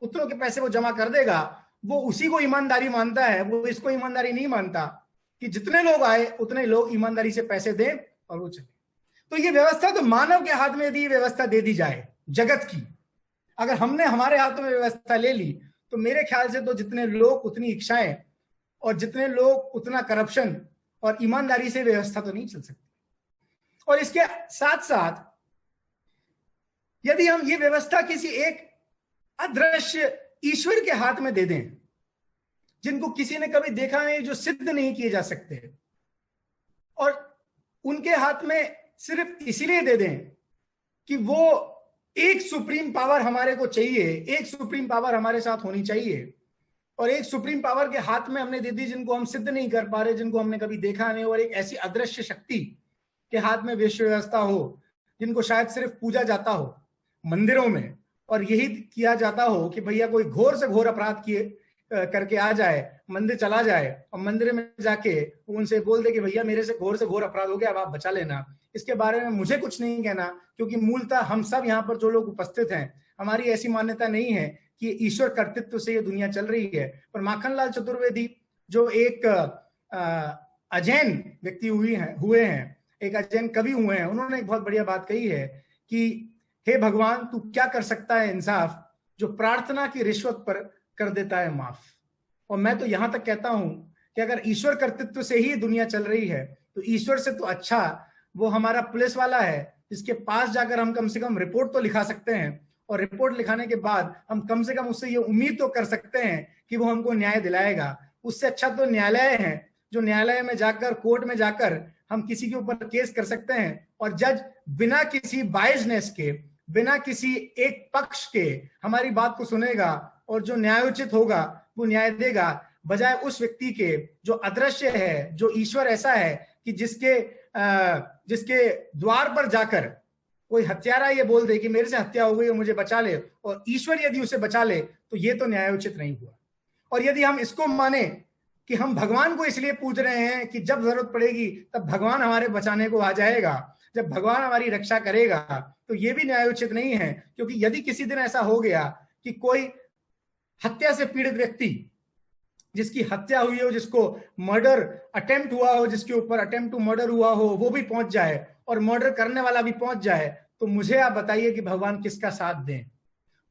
उतनों के पैसे वो जमा कर देगा। वो उसी को ईमानदारी मानता है, वो इसको ईमानदारी नहीं मानता कि जितने लोग आए उतने लोग ईमानदारी से पैसे दें और वो चले। तो ये व्यवस्था तो मानव के हाथ में यदि व्यवस्था दे दी जाए जगत की, अगर हमने हमारे हाथों में व्यवस्था ले ली तो मेरे ख्याल से तो जितने लोग उतनी इच्छाएं और जितने लोग उतना करप्शन, और ईमानदारी से व्यवस्था तो नहीं चल सकती। और इसके साथ साथ यदि हम ये व्यवस्था किसी एक अदृश्य ईश्वर के हाथ में दे दें, जिनको किसी ने कभी देखा नहीं, जो सिद्ध नहीं किए जा सकते, और उनके हाथ में सिर्फ इसीलिए दे दें कि वो एक सुप्रीम पावर हमारे को चाहिए, एक सुप्रीम पावर हमारे साथ होनी चाहिए, और एक सुप्रीम पावर के हाथ में हमने दे दी जिनको हम सिद्ध नहीं कर पा रहे, जिनको हमने कभी देखा नहीं, और एक ऐसी अदृश्य शक्ति के हाथ में विश्व व्यवस्था हो जिनको शायद सिर्फ पूजा जाता हो मंदिरों में, और यही किया जाता हो कि भैया कोई घोर से घोर अपराध किए करके आ जाए, मंदिर चला जाए और मंदिर में जाके उनसे बोल दे कि भैया मेरे से घोर अपराध हो गया, अब आप बचा लेना। इसके बारे में मुझे कुछ नहीं कहना, क्योंकि मूलतः हम सब यहाँ पर जो लोग उपस्थित हैं, हमारी ऐसी मान्यता नहीं है कि ईश्वर कर्तृत्व से ये दुनिया चल रही है। पर माखनलाल चतुर्वेदी जो एक अजैन व्यक्ति हुए हैं, एक अजैन कवि हुए हैं, उन्होंने एक बहुत बढ़िया बात कही है कि हे भगवान तू क्या कर सकता है इंसाफ, जो प्रार्थना की रिश्वत पर कर देता है माफ। और मैं तो यहां तक कहता हूं कि अगर ईश्वर कर्तृत्व से ही दुनिया चल रही है तो ईश्वर से तो अच्छा वो हमारा पुलिस वाला है, जिसके पास जाकर हम कम से कम रिपोर्ट तो लिखा सकते हैं, और रिपोर्ट लिखाने के बाद हम कम से कम उससे ये उम्मीद तो कर सकते हैं कि वो हमको न्याय दिलाएगा। उससे अच्छा तो न्यायालय है, जो न्यायालय में जाकर, कोर्ट में जाकर हम किसी के ऊपर केस कर सकते हैं और जज बिना किसी बायसनेस के, बिना किसी एक पक्ष के हमारी बात को सुनेगा और जो न्यायोचित होगा वो न्याय देगा, बजाय उस व्यक्ति के जो अदृश्य है, जो ईश्वर ऐसा है कि जिसके द्वार पर जाकर कोई हत्यारा ये बोल दे कि मेरे से हत्या हो गई और मुझे बचा ले, और ईश्वर यदि उसे बचा ले, तो ये तो न्यायोचित नहीं हुआ। और यदि हम इसको माने कि हम भगवान को इसलिए पूज रहे हैं कि जब जरूरत पड़ेगी तब भगवान हमारे बचाने को आ जाएगा, जब भगवान हमारी रक्षा करेगा, तो ये भी न्यायोचित नहीं है। क्योंकि यदि किसी दिन ऐसा हो गया कि कोई हत्या से पीड़ित व्यक्ति, जिसकी हत्या हुई हो, जिसको मर्डर अटेम्प्ट हुआ हो, जिसके ऊपर अटेम्प्ट टू मर्डर हुआ हो, वो भी पहुंच जाए और मर्डर करने वाला भी पहुंच जाए, तो मुझे आप बताइए कि भगवान किसका साथ दें?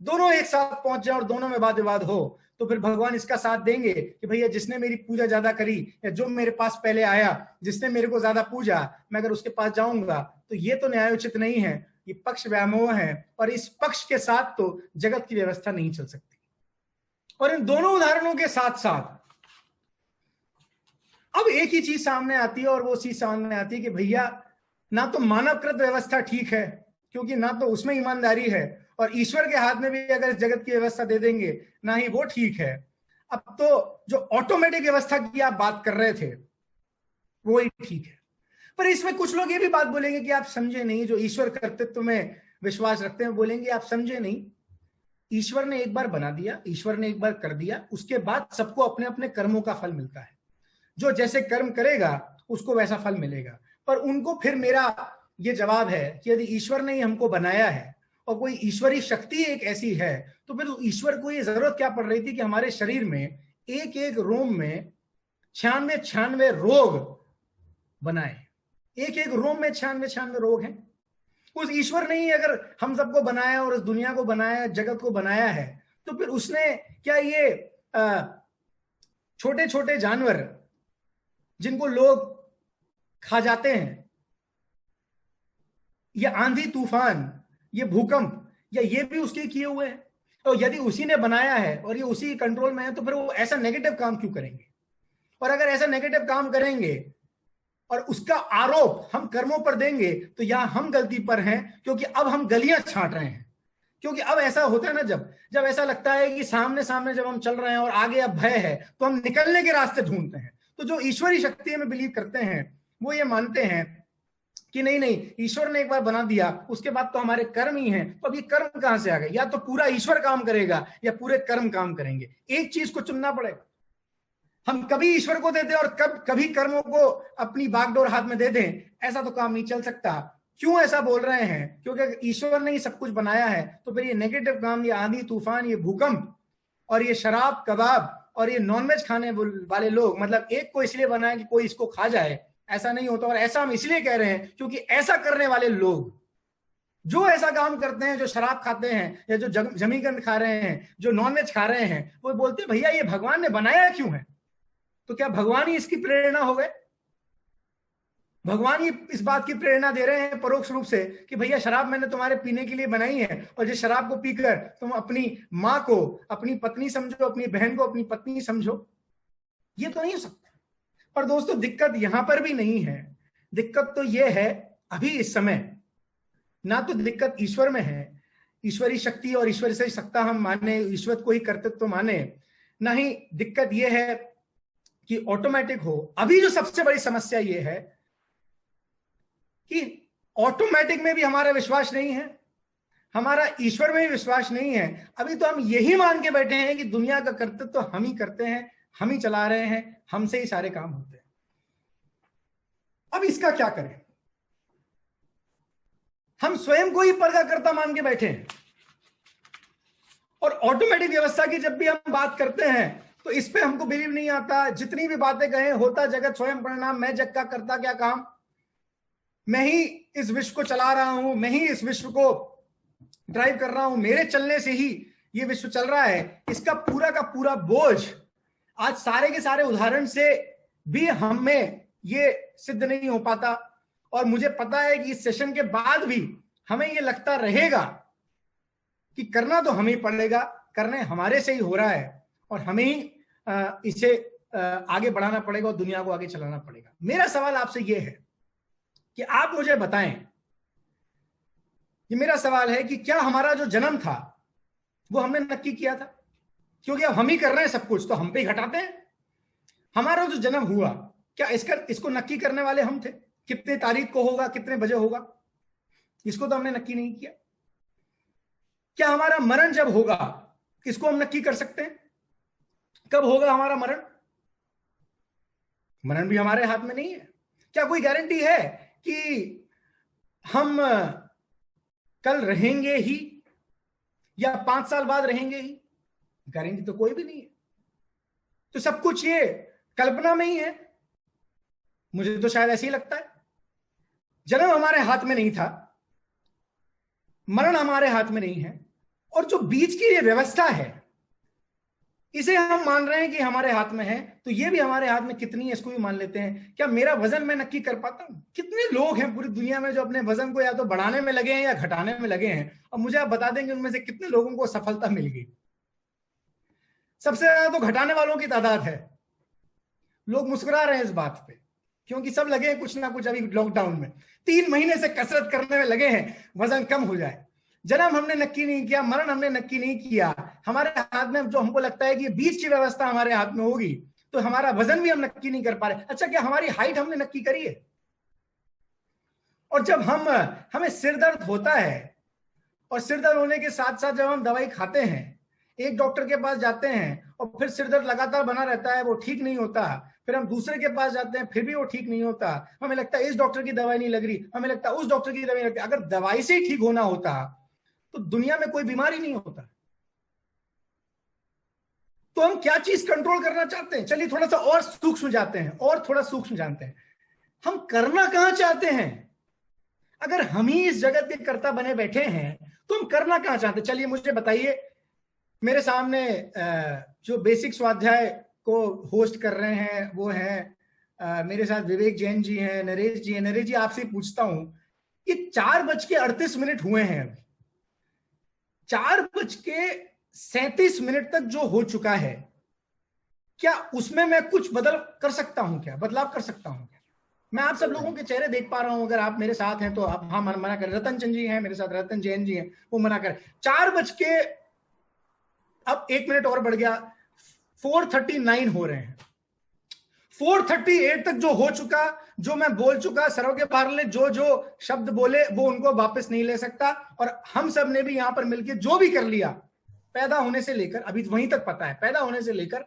दोनों एक साथ पहुंच जाए और दोनों में वाद विवाद हो, तो फिर भगवान इसका साथ देंगे कि भैया जिसने मेरी पूजा ज्यादा करी या जो मेरे पास पहले आया, जिसने मेरे को ज्यादा पूजा, मैं अगर उसके पास जाऊंगा, तो ये तो न्यायोचित नहीं है, ये पक्ष व्यामोह है। और इस पक्ष के साथ तो जगत की व्यवस्था नहीं चल सकती। और इन दोनों उदाहरणों के साथ साथ अब एक ही चीज सामने आती है, और वो चीज सामने आती है कि भैया ना तो मानवकृत व्यवस्था ठीक है, क्योंकि ना तो उसमें ईमानदारी है, और ईश्वर के हाथ में भी अगर इस जगत की व्यवस्था दे देंगे, ना ही वो ठीक है। अब तो जो ऑटोमेटिक व्यवस्था की आप बात कर रहे थे वो ही ठीक है। पर इसमें कुछ लोग ये भी बात बोलेंगे कि आप समझे नहीं, जो ईश्वर कर्तृत्व में विश्वास रखते हैं बोलेंगे आप समझे नहीं, ईश्वर ने एक बार बना दिया, ईश्वर ने एक बार कर दिया, उसके बाद सबको अपने अपने कर्मों का फल मिलता है। जो जैसे कर्म करेगा उसको वैसा फल मिलेगा। पर उनको फिर मेरा ये जवाब है कि यदि ईश्वर ने ही हमको बनाया है और कोई ईश्वरी शक्ति एक ऐसी है, तो फिर ईश्वर को ये जरूरत क्या पड़ रही थी कि हमारे शरीर में एक एक रोम में 96 रोग बनाए। एक एक रोम में 96 रोग हैं। उस ईश्वर ने ही अगर हम सबको बनाया और इस दुनिया को बनाया, जगत को बनाया है, तो फिर उसने क्या ये छोटे छोटे जानवर जिनको लोग खा जाते हैं, ये आंधी तूफान, ये भूकंप, या ये भी उसके किए हुए हैं? और यदि उसी ने बनाया है और ये उसी कंट्रोल में है, तो फिर वो ऐसा नेगेटिव काम क्यों करेंगे? और अगर ऐसा नेगेटिव काम करेंगे और उसका आरोप हम कर्मों पर देंगे, तो यहां हम गलती पर हैं, क्योंकि अब हम गलियां छांट रहे हैं। क्योंकि अब ऐसा होता है ना, जब ऐसा लगता है कि सामने सामने जब हम चल रहे हैं और आगे अब भय है, तो हम निकलने के रास्ते ढूंढते हैं। तो जो ईश्वरी शक्ति में बिलीव करते हैं वो ये मानते हैं कि नहीं, ईश्वर ने एक बार बना दिया, उसके बाद तो हमारे कर्म ही हैं। तो अब ये कर्म कहां से आ गए? या तो पूरा ईश्वर काम करेगा या पूरे कर्म काम करेंगे, एक चीज को चुनना पड़ेगा। हम कभी ईश्वर को दे दें और कभी कर्मों को अपनी बागडोर हाथ में दे दें, ऐसा तो काम नहीं चल सकता। क्यों ऐसा बोल रहे हैं? क्योंकि अगर ईश्वर ने ही सब कुछ बनाया है, तो फिर ये नेगेटिव काम, ये आंधी तूफान, ये भूकंप और ये शराब कबाब और ये नॉनवेज खाने वाले लोग, मतलब एक को इसलिए बनाया कि कोई इसको खा जाए, ऐसा नहीं होता। और ऐसा हम इसलिए कह रहे हैं क्योंकि ऐसा करने वाले लोग, जो ऐसा काम करते हैं, जो शराब खाते हैं या जो जमीगंद खा रहे हैं, जो नॉनवेज खा रहे हैं, वो बोलते हैं भैया ये भगवान ने बनाया क्यों है? तो क्या भगवान ही इसकी प्रेरणा हो गए? भगवान ही इस बात की प्रेरणा दे रहे हैं परोक्ष रूप से कि भैया शराब मैंने तुम्हारे पीने के लिए बनाई है, और जिस शराब को पीकर तुम अपनी माँ को अपनी पत्नी समझो, अपनी बहन को अपनी पत्नी समझो? ये तो नहीं हो सकता। पर दोस्तों दिक्कत यहां पर भी नहीं है। दिक्कत तो यह है अभी इस समय, ना तो दिक्कत ईश्वर में है, ईश्वरी शक्ति और ईश्वर से सत्ता हम माने, ईश्वर को ही कर्तृत्व माने, ना ही दिक्कत यह है कि ऑटोमेटिक हो। अभी जो सबसे बड़ी समस्या यह है कि ऑटोमेटिक में भी हमारा विश्वास नहीं है, हमारा ईश्वर में भी विश्वास नहीं है। अभी तो हम यही मान के बैठे हैं कि दुनिया का कर्तव्य तो हम ही करते हैं, हम ही चला रहे हैं, हमसे ही सारे काम होते हैं। अब इसका क्या करें? हम स्वयं को ही परगाकर्ता मान के बैठे हैं, और ऑटोमेटिक व्यवस्था की जब भी हम बात करते हैं तो इस पे हमको बिलीव नहीं आता। जितनी भी बातें कहें, होता जगत स्वयं परिणाम, मैं जग का करता क्या काम, मैं ही इस विश्व को चला रहा हूं, मैं ही इस विश्व को ड्राइव कर रहा हूं, मेरे चलने से ही ये विश्व चल रहा है। इसका पूरा का पूरा बोझ आज सारे के सारे उदाहरण से भी हमें ये सिद्ध नहीं हो पाता। और मुझे पता है कि इस सेशन के बाद भी हमें ये लगता रहेगा कि करना तो हमें ही पड़ेगा, करने हमारे से ही हो रहा है, और हमें ही इसे आगे बढ़ाना पड़ेगा और दुनिया को आगे चलाना पड़ेगा। मेरा सवाल आपसे यह है कि आप मुझे बताएं, ये मेरा सवाल है कि क्या हमारा जो जन्म था वो हमने नक्की किया था? क्योंकि अब हम ही कर रहे हैं सब कुछ, तो हम पे ही घटाते हैं। हमारा जो जन्म हुआ, क्या इसको नक्की करने वाले हम थे? कितने तारीख को होगा, कितने बजे होगा, इसको तो हमने नक्की नहीं किया। क्या हमारा मरण जब होगा, इसको हम नक्की कर सकते हैं? कब होगा हमारा मरण? मरण भी हमारे हाथ में नहीं है। क्या कोई गारंटी है कि हम कल रहेंगे ही या 5 साल बाद रहेंगे ही? गारंटी तो कोई भी नहीं है। तो सब कुछ ये कल्पना में ही है। मुझे तो शायद ऐसे ही लगता है। जन्म हमारे हाथ में नहीं था, मरण हमारे हाथ में नहीं है, और जो बीच की ये व्यवस्था है इसे हम मान रहे हैं कि हमारे हाथ में है, तो ये भी हमारे हाथ में कितनी है इसको भी मान लेते हैं। क्या मेरा वजन मैं नक्की कर पाता हूं? कितने लोग हैं पूरी दुनिया में जो अपने वजन को या तो बढ़ाने में लगे हैं या घटाने में लगे हैं, और मुझे आप बता देंगे उनमें से कितने लोगों को सफलता मिल गई? सबसे ज्यादा तो घटाने वालों की तादाद है। लोग मुस्कुरा रहे हैं इस बात पे, क्योंकि सब लगे हैं कुछ ना कुछ अभी लॉकडाउन में 3 महीने से कसरत करने में लगे हैं वजन कम हो जाए। जन्म हमने नक्की नहीं किया, मरण हमने नक्की नहीं किया। हमारे हाथ में जो हमको लगता है कि बीच की व्यवस्था हमारे हाथ में होगी, तो हमारा वजन भी हम नक्की नहीं कर पा रहे। अच्छा, क्या हमारी हाइट हमने नक्की करी है? और जब हमें सिर दर्द होता है, और सिर दर्द होने के साथ साथ जब हम दवाई खाते हैं, एक डॉक्टर के पास जाते हैं और फिर सिर दर्द लगातार बना रहता है, वो ठीक नहीं होता, फिर हम दूसरे के पास जाते हैं, फिर भी वो ठीक नहीं होता, हमें लगता है इस डॉक्टर की दवाई नहीं लग रही, हमें लगता है उस डॉक्टर की दवाई नहीं लगती। अगर दवाई से ही ठीक होना होता तो दुनिया में कोई बीमारी नहीं होता। तो हम क्या चीज कंट्रोल करना चाहते हैं? चलिए थोड़ा सा और सूक्ष्म जाते हैं, और थोड़ा सूक्ष्म जानते हैं, हम करना कहां चाहते हैं? अगर हम ही इस जगत के कर्ता बने बैठे हैं तो हम करना कहां चाहते हैं? चलिए मुझे बताइए। मेरे सामने जो बेसिक स्वाध्याय को होस्ट कर रहे हैं वो हैं मेरे साथ विवेक जैन जी हैं, नरेश जी हैं। नरेश जी, आपसे पूछता हूं, ये 4:38 हुए हैं, 4:37 तक जो हो चुका है, क्या उसमें मैं कुछ बदल कर सकता हूं? क्या बदलाव कर सकता हूं? क्या मैं आप सब लोगों के चेहरे देख पा रहा हूं? अगर आप मेरे साथ हैं तो आप हाँ मना करें। रतन चंद जी हैं मेरे साथ, रतन जैन जी हैं, वो मना करें। 4 अब 1 मिनट और बढ़ गया, 4:39 हो रहे हैं। 4:38 तक जो हो चुका, जो मैं बोल चुका, सर्व के पार ने जो जो शब्द बोले वो उनको वापस नहीं ले सकता। और हम सब ने भी यहां पर मिलकर जो भी कर लिया, पैदा होने से लेकर अभी वहीं तक पता है, पैदा होने से लेकर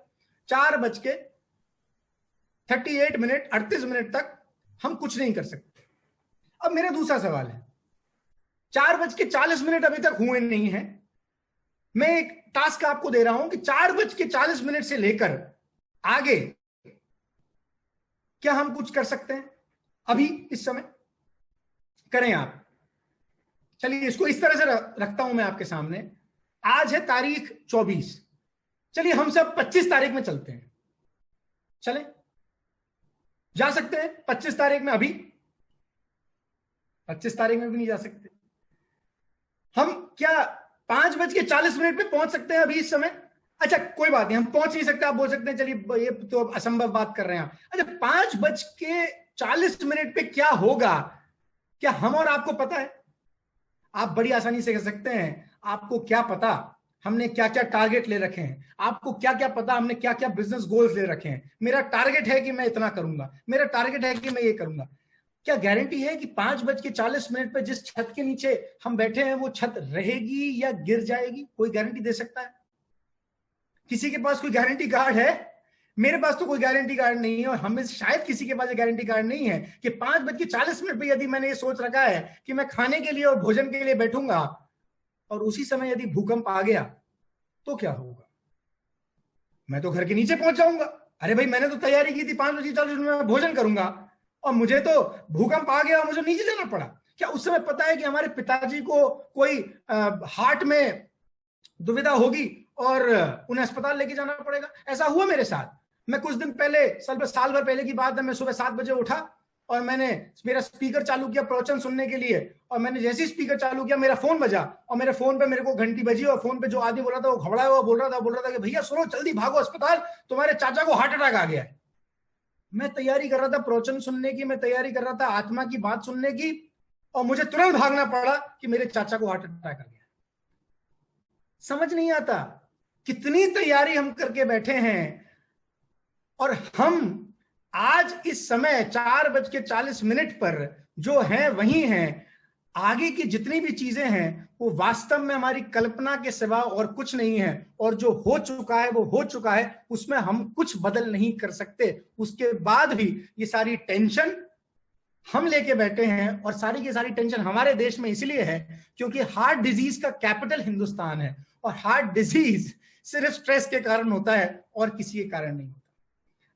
4:38 तक हम कुछ नहीं कर सकते। अब मेरा दूसरा सवाल है, 4:40 अभी तक हुए नहीं है। मैं एक टास्क आपको दे रहा हूं कि 4:40 से लेकर आगे क्या हम कुछ कर सकते हैं? अभी इस समय करें आप। चलिए इसको इस तरह से रखता हूं मैं आपके सामने। आज है तारीख 24, चलिए हम सब 25 तारीख में चलते हैं। चले जा सकते हैं 25 तारीख में? अभी 25 तारीख में भी नहीं जा सकते। हम क्या 5:40 पे पहुंच सकते हैं अभी इस समय? अच्छा कोई बात नहीं, हम पहुंच नहीं सकते, आप बोल सकते हैं चलिए ये तो असंभव बात कर रहे हैं आप। अच्छा 5:40 पे क्या होगा, क्या हम और आपको पता है? आप बड़ी आसानी से कह सकते हैं, आपको क्या पता हमने क्या क्या टारगेट ले रखे हैं, आपको क्या क्या पता हमने क्या क्या बिजनेस गोल्स ले रखे हैं। मेरा टारगेट है कि मैं इतना करूंगा, मेरा टारगेट है कि मैं ये करूंगा। क्या गारंटी है कि 5:40 पे जिस छत के नीचे हम बैठे हैं वो छत रहेगी या गिर जाएगी? कोई गारंटी दे सकता है? किसी के पास कोई गारंटी कार्ड है? मेरे पास तो कोई गारंटी कार्ड नहीं है, और हमें शायद किसी के पास गारंटी कार्ड नहीं है कि 5:40 पे यदि मैंने ये सोच रखा है कि मैं खाने के लिए और भोजन के लिए बैठूंगा और उसी समय यदि भूकंप आ गया तो क्या होगा? मैं तो घर के नीचे पहुंच जाऊंगा। अरे भाई मैंने तो तैयारी की थी 5:40 में भोजन करूंगा और मुझे तो भूकंप आ गया और मुझे नीचे जाना पड़ा। क्या उस समय पता है कि हमारे पिताजी को कोई हार्ट में दुविधा होगी और उन्हें अस्पताल लेके जाना पड़ेगा? ऐसा हुआ मेरे साथ। मैं कुछ दिन पहले, साल भर पहले की बात है, मैं सुबह 7 बजे उठा और मैंने मेरा स्पीकर चालू किया प्रवचन सुनने के लिए, और मैंने जैसे ही स्पीकर चालू किया मेरा फोन बजा, और मेरे फोन पे मेरे को घंटी बजी, और फोन पे जो आदमी बोल रहा था वो घबराया हुआ बोल रहा था कि भैया सुनो, जल्दी भागो अस्पताल, तुम्हारे चाचा को हार्ट अटैक आ गया है। मैं तैयारी कर रहा था प्रवचन सुनने की, मैं तैयारी कर रहा था आत्मा की बात सुनने की, और मुझे तुरंत भागना पड़ा कि मेरे चाचा को हार्ट अटैक आ गया। समझ नहीं आता कितनी तैयारी हम करके बैठे हैं, और हम आज इस समय 4:40 पर जो है वही हैं। आगे की जितनी भी चीजें हैं वो वास्तव में हमारी कल्पना के सिवा और कुछ नहीं है, और जो हो चुका है वो हो चुका है, उसमें हम कुछ बदल नहीं कर सकते। उसके बाद भी ये सारी टेंशन हम लेके बैठे हैं, और सारी की सारी टेंशन हमारे देश में इसलिए है क्योंकि हार्ट डिजीज का कैपिटल हिंदुस्तान है, और हार्ट डिजीज सिर्फ स्ट्रेस के कारण होता है और किसी के कारण नहीं होता।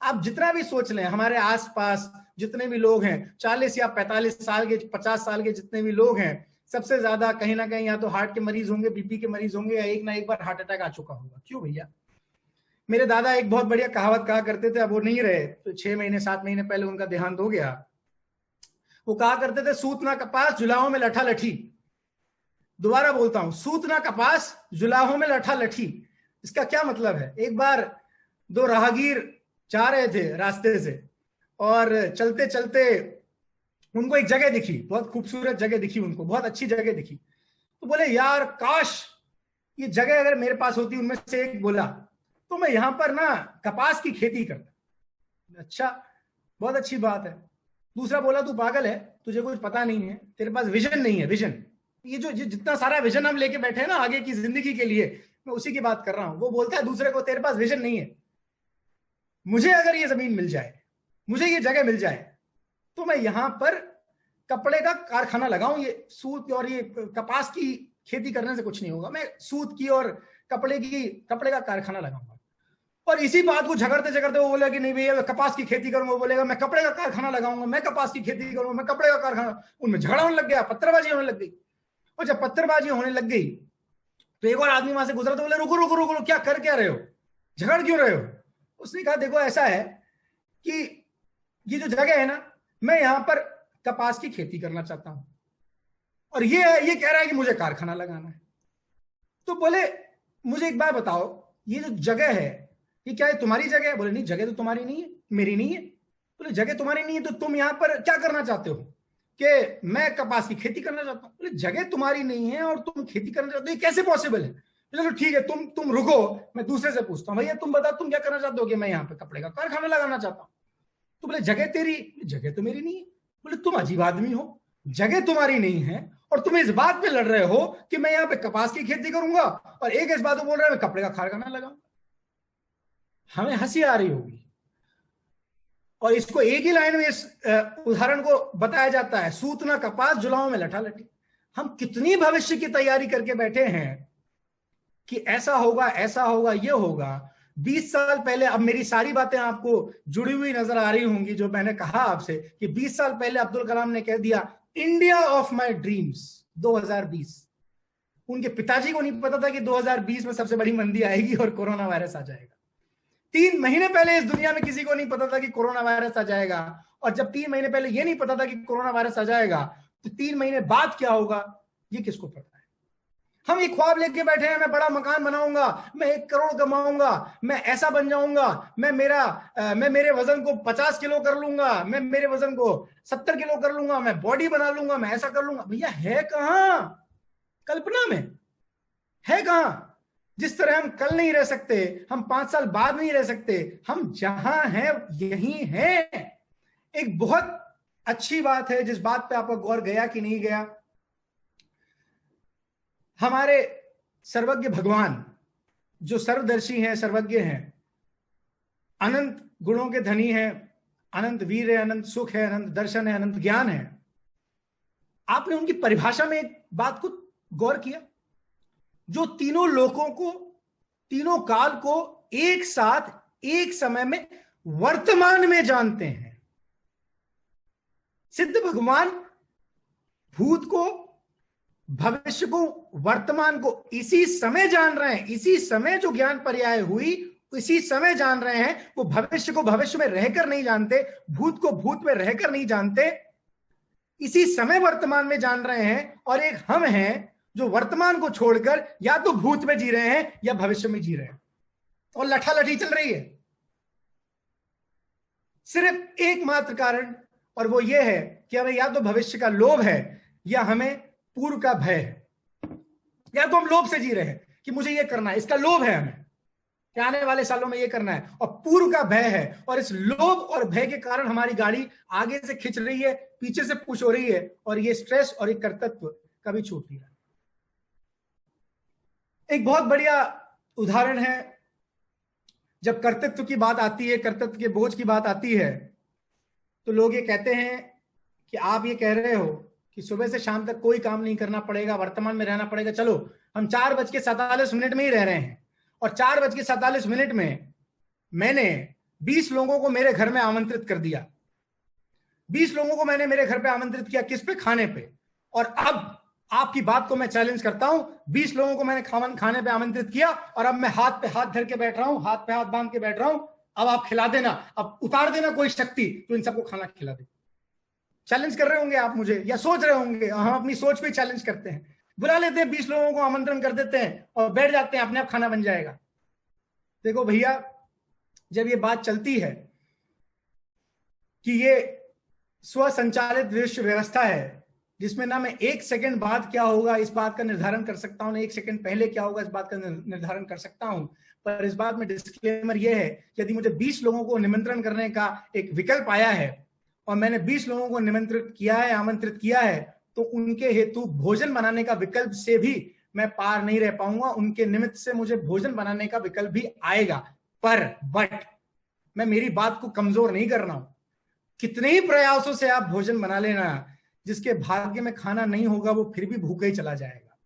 आप जितना भी सोच लें, हमारे आसपास जितने भी लोग हैं 40 या 45 साल के, 50 साल के जितने भी लोग हैं, सबसे ज्यादा कहीं ना कहीं या तो हार्ट के मरीज होंगे, बीपी के मरीज होंगे, या एक ना एक बार हार्ट अटैक आ चुका होगा। क्यों भैया? मेरे दादा एक बहुत बढ़िया कहावत कहा करते थे, अब वो नहीं रहे, तो 6 महीने 7 महीने पहले उनका देहांत हो गया। वो कहा करते थे, सूत ना कपास जुलाहों में लठा लठी। दोबारा बोलता हूं, सूत ना कपास जुलाहों में लठा लठी। इसका क्या मतलब है? एक बार 2 राहगीर जा रहे थे रास्ते से, और चलते चलते उनको एक जगह दिखी, बहुत खूबसूरत जगह दिखी उनको, बहुत अच्छी जगह दिखी। तो बोले यार काश ये जगह अगर मेरे पास होती। उनमें से एक बोला तो मैं यहां पर ना कपास की खेती करता। अच्छा, बहुत अच्छी बात है। दूसरा बोला तू पागल है, तुझे कुछ पता नहीं है, तेरे पास विजन नहीं है। विजन, ये जो जितना सारा विजन हम लेके बैठे हैं ना आगे की जिंदगी के लिए, मैं उसी की बात कर रहा हूं। वो बोलता है दूसरे को, तेरे पास विजन नहीं है। मुझे अगर ये जमीन मिल जाए, मुझे ये जगह मिल जाए, तो मैं यहां पर कपड़े का कारखाना लगाऊं। ये सूत और ये कपास की खेती करने से कुछ नहीं होगा, मैं सूत की और कपड़े का कारखाना लगाऊंगा। और इसी बात को झगड़ते झगड़ते वो बोला कि नहीं भैया मैं कपास की खेती करूंगा, वो बोलेगा मैं कपड़े का कारखाना लगाऊंगा, मैं कपास की खेती करूंगा, मैं कपड़े का कारखाना। उनमें झगड़ा होने लग गया, पत्थरबाजी होने लग गई। और जब पत्थरबाजी होने लग गई तो एक और आदमी वहां से गुजरा, तो बोले रुको रुको रुको रुको, क्या रहे हो, झगड़ क्यों रहे हो? उसने कहा देखो ऐसा है कि ये जो जगह है ना, मैं यहां पर कपास की खेती करना चाहता हूं, और ये कह रहा है कि मुझे कारखाना लगाना है। तो बोले मुझे एक बात बताओ, ये जो जगह है ये क्या है, तुम्हारी जगह है? बोले नहीं, जगह तो तुम्हारी नहीं है, मेरी नहीं है। बोले जगह तुम्हारी नहीं है तो तुम यहां पर क्या करना चाहते हो? कि मैं कपास की खेती करना चाहता हूं। बोले जगह तुम्हारी नहीं है और तुम खेती करना चाहते हो, ये कैसे पॉसिबल है? चलो ठीक है, तुम रुको, मैं दूसरे से पूछता हूँ, भैया तुम बताओ तुम क्या करना चाहते हो? कि मैं यहाँ पे कपड़े का कारखाना लगाना चाहता हूँ। तो बोले जगह तेरी, जगह तो मेरी नहीं है। बोले तुम अजीब आदमी हो, जगह तुम्हारी नहीं है और तुम इस बात पे लड़ रहे हो कि मैं यहाँ पे कपास की खेती करूंगा, और एक इस बात को बोल रहा है मैं कपड़े का कारखाना लगाऊंगा। हमें हंसी आ रही होगी, और इसको एक ही लाइन में इस उदाहरण को बताया जाता है, सूत ना कपास जुलाहों में लठा लठी। हम कितनी भविष्य की तैयारी करके बैठे हैं कि ऐसा होगा ये होगा। 20 साल पहले, अब मेरी सारी बातें आपको जुड़ी हुई नजर आ रही होंगी, जो मैंने कहा आपसे कि 20 साल पहले अब्दुल कलाम ने कह दिया इंडिया ऑफ माई ड्रीम्स 2020। उनके पिताजी को नहीं पता था कि 2020 में सबसे बड़ी मंदी आएगी और कोरोना वायरस आ जाएगा। 3 महीने पहले इस दुनिया में किसी को नहीं पता था कि कोरोना वायरस आ जाएगा, और जब 3 महीने पहले ये नहीं पता था कि कोरोना वायरस आ जाएगा, तो 3 महीने बाद क्या होगा ये किसको पता है? हम ये ख्वाब लेके बैठे हैं, मैं बड़ा मकान बनाऊंगा, मैं 1 करोड़ कमाऊंगा, मैं ऐसा बन जाऊंगा, मैं मेरे वजन को 50 किलो कर लूंगा, मैं मेरे वजन को 70 किलो कर लूंगा, मैं बॉडी बना लूंगा, मैं ऐसा कर लूंगा। भैया है कहां? कल्पना में है कहां? जिस तरह हम कल नहीं रह सकते, हम 5 साल बाद नहीं रह सकते, हम जहां हैं यही हैं। एक बहुत अच्छी बात है, जिस बात पे आपका गौर गया कि नहीं गया, हमारे सर्वज्ञ भगवान जो सर्वदर्शी हैं, सर्वज्ञ हैं, अनंत गुणों के धनी हैं, अनंत वीर है, अनंत सुख है, अनंत दर्शन है, अनंत ज्ञान है। आपने उनकी परिभाषा में एक बात को गौर किया? जो तीनों लोकों को, तीनों काल को एक साथ एक समय में वर्तमान में जानते हैं। सिद्ध भगवान भूत को, भविष्य को, वर्तमान को इसी समय जान रहे हैं। इसी समय जो ज्ञान पर्याय हुई इसी समय जान रहे हैं, वो भविष्य को भविष्य में रहकर नहीं जानते, भूत को भूत में रहकर नहीं जानते, इसी समय वर्तमान में जान रहे हैं। और एक हम हैं जो वर्तमान को छोड़कर या तो भूत में जी रहे हैं या भविष्य में जी रहे हैं, और लठालठी चल रही है। सिर्फ एकमात्र कारण, और वो ये है कि हमें या तो भविष्य का लोभ है या हमें पूर्व का भय है। या तो हम लोभ से जी रहे हैं कि मुझे ये करना है, इसका लोभ है हमें कि आने वाले सालों में ये करना है, और पूर्व का भय है, और इस लोभ और भय के कारण हमारी गाड़ी आगे से खिंच रही है, पीछे से पुश हो रही है, और ये स्ट्रेस और ये कर्तव्य कभी छूट नहीं रहा। एक बहुत बढ़िया उदाहरण है, जब कर्तृत्व की बात आती है, कर्तृत्व के बोझ की बात आती है, तो लोग ये कहते हैं कि आप ये कह रहे हो कि सुबह से शाम तक कोई काम नहीं करना पड़ेगा, वर्तमान में रहना पड़ेगा। चलो हम 4:47 में ही रह रहे हैं, और 4:47 में मैंने 20 लोगों को मेरे घर में आमंत्रित कर दिया। 20 लोगों को मैंने मेरे घर पे आमंत्रित किया, किस पे? खाने पे। और अब आपकी बात को मैं चैलेंज करता हूं, 20 लोगों को मैंने खाने पे आमंत्रित किया, और अब मैं हाथ पे हाथ धर के बैठ रहा हूं, हाथ पे हाथ बांध के बैठ रहा हूं। अब आप खिला देना, अब उतार देना कोई शक्ति तो इन सबको खाना खिला दे। चैलेंज कर रहे होंगे आप मुझे, या सोच रहे होंगे, हम अपनी सोच पे चैलेंज करते हैं, बुला लेते हैं 20 लोगों को, आमंत्रण कर देते हैं और बैठ जाते हैं, अपने आप खाना बन जाएगा। देखो भैया, जब ये बात चलती है कि ये स्वसंचालित विश्व व्यवस्था है, जिसमें ना मैं 1 सेकंड बाद क्या होगा इस बात का निर्धारण कर सकता हूं, ना 1 सेकंड पहले क्या होगा इस बात का निर्धारण कर सकता हूं, पर इस बात में डिस्क्लेमर यह है कि यदि मुझे 20 लोगों को निमंत्रण करने का एक विकल्प आया है, और मैंने 20 लोगों को निमंत्रित किया है, आमंत्रित किया है, तो उनके हेतु भोजन बनाने का विकल्प से भी मैं पार नहीं रह पाऊंगा। उनके निमित्त से मुझे भोजन बनाने का विकल्प भी आएगा, बट मैं मेरी बात को कमजोर नहीं कर रहा हूं। कितने ही प्रयासों से आप भोजन बना लेना, जिसके भाग्य में खाना नहीं होगा वो फिर भी भूखा ही चला जाएगा।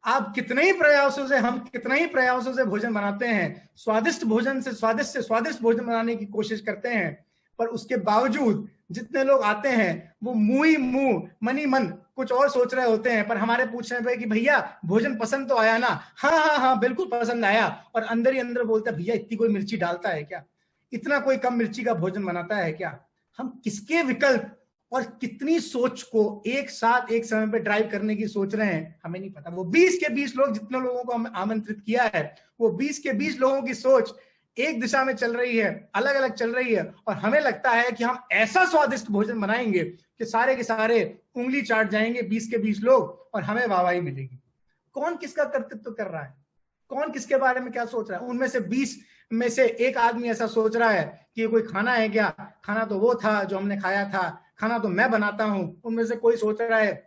आप कितने ही प्रयासों से, हम कितने ही प्रयासों से भोजन बनाते हैं, स्वादिष्ट भोजन से स्वादिष्ट भोजन बनाने की कोशिश करते हैं, पर उसके बावजूद जितने लोग आते हैं वो मुंह मनी मन कुछ और सोच रहे होते हैं। पर हमारे पूछने पे कि भैया भोजन पसंद तो आया ना? हाँ बिल्कुल पसंद आया, और अंदर ही अंदर बोलता है भैया इतनी कोई मिर्ची डालता है क्या, इतना कोई कम मिर्ची का भोजन बनाता है क्या? हम किसके विकल्प और कितनी सोच को एक साथ एक समय पे ड्राइव करने की सोच रहे हैं, हमें नहीं पता। वो 20 के 20 लोग, जितने लोगों को हम आमंत्रित किया है, वो 20 के 20 लोगों की सोच एक दिशा में चल रही है, अलग अलग चल रही है, और हमें लगता है कि हम ऐसा स्वादिष्ट भोजन बनाएंगे कि सारे के सारे उंगली चाट जाएंगे 20 के 20 लोग, और हमें वाहवाही मिलेगी। कौन किसका कर्तृत्व कर रहा है, कौन किसके बारे में क्या सोच रहा है? उनमें से 20 में से एक आदमी ऐसा सोच रहा है कि ये कोई खाना है क्या, खाना तो वो था जो हमने खाया था, खाना तो मैं बनाता हूं। उनमें से कोई सोच रहा है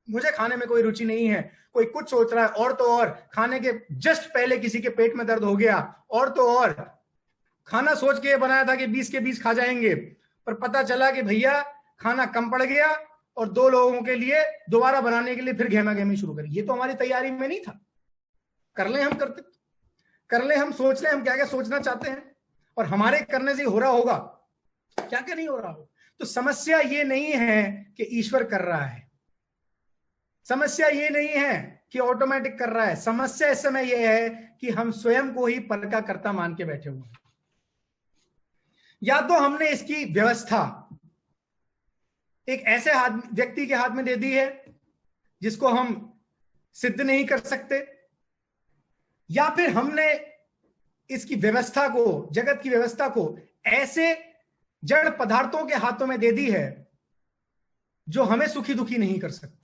मुझे खाने में कोई रुचि नहीं है, कोई कुछ सोच रहा है, और तो और खाने के जस्ट पहले किसी के पेट में दर्द हो गया, और तो और खाना सोच के बनाया था कि 20 के 20 खा जाएंगे, पर पता चला कि भैया खाना कम पड़ गया, और 2 लोगों के लिए दोबारा बनाने के लिए फिर गहमा गहमी शुरू करी। ये तो हमारी तैयारी में नहीं था। कर ले हम कर्तव्य, कर ले हम, सोच ले हम क्या क्या सोचना चाहते हैं, और हमारे करने से हो रहा होगा, क्या क्या नहीं हो रहा हो। तो समस्या ये नहीं है कि ईश्वर कर रहा है, समस्या ये नहीं है कि ऑटोमेटिक कर रहा है, समस्या इस समय यह है कि हम स्वयं को ही पर का कर्ता मान के बैठे हुए हैं। या तो हमने इसकी व्यवस्था एक ऐसे व्यक्ति के हाथ में दे दी है जिसको हम सिद्ध नहीं कर सकते, या फिर हमने इसकी व्यवस्था को, जगत की व्यवस्था को ऐसे जड़ पदार्थों के हाथों में दे दी है जो हमें सुखी दुखी नहीं कर सकते।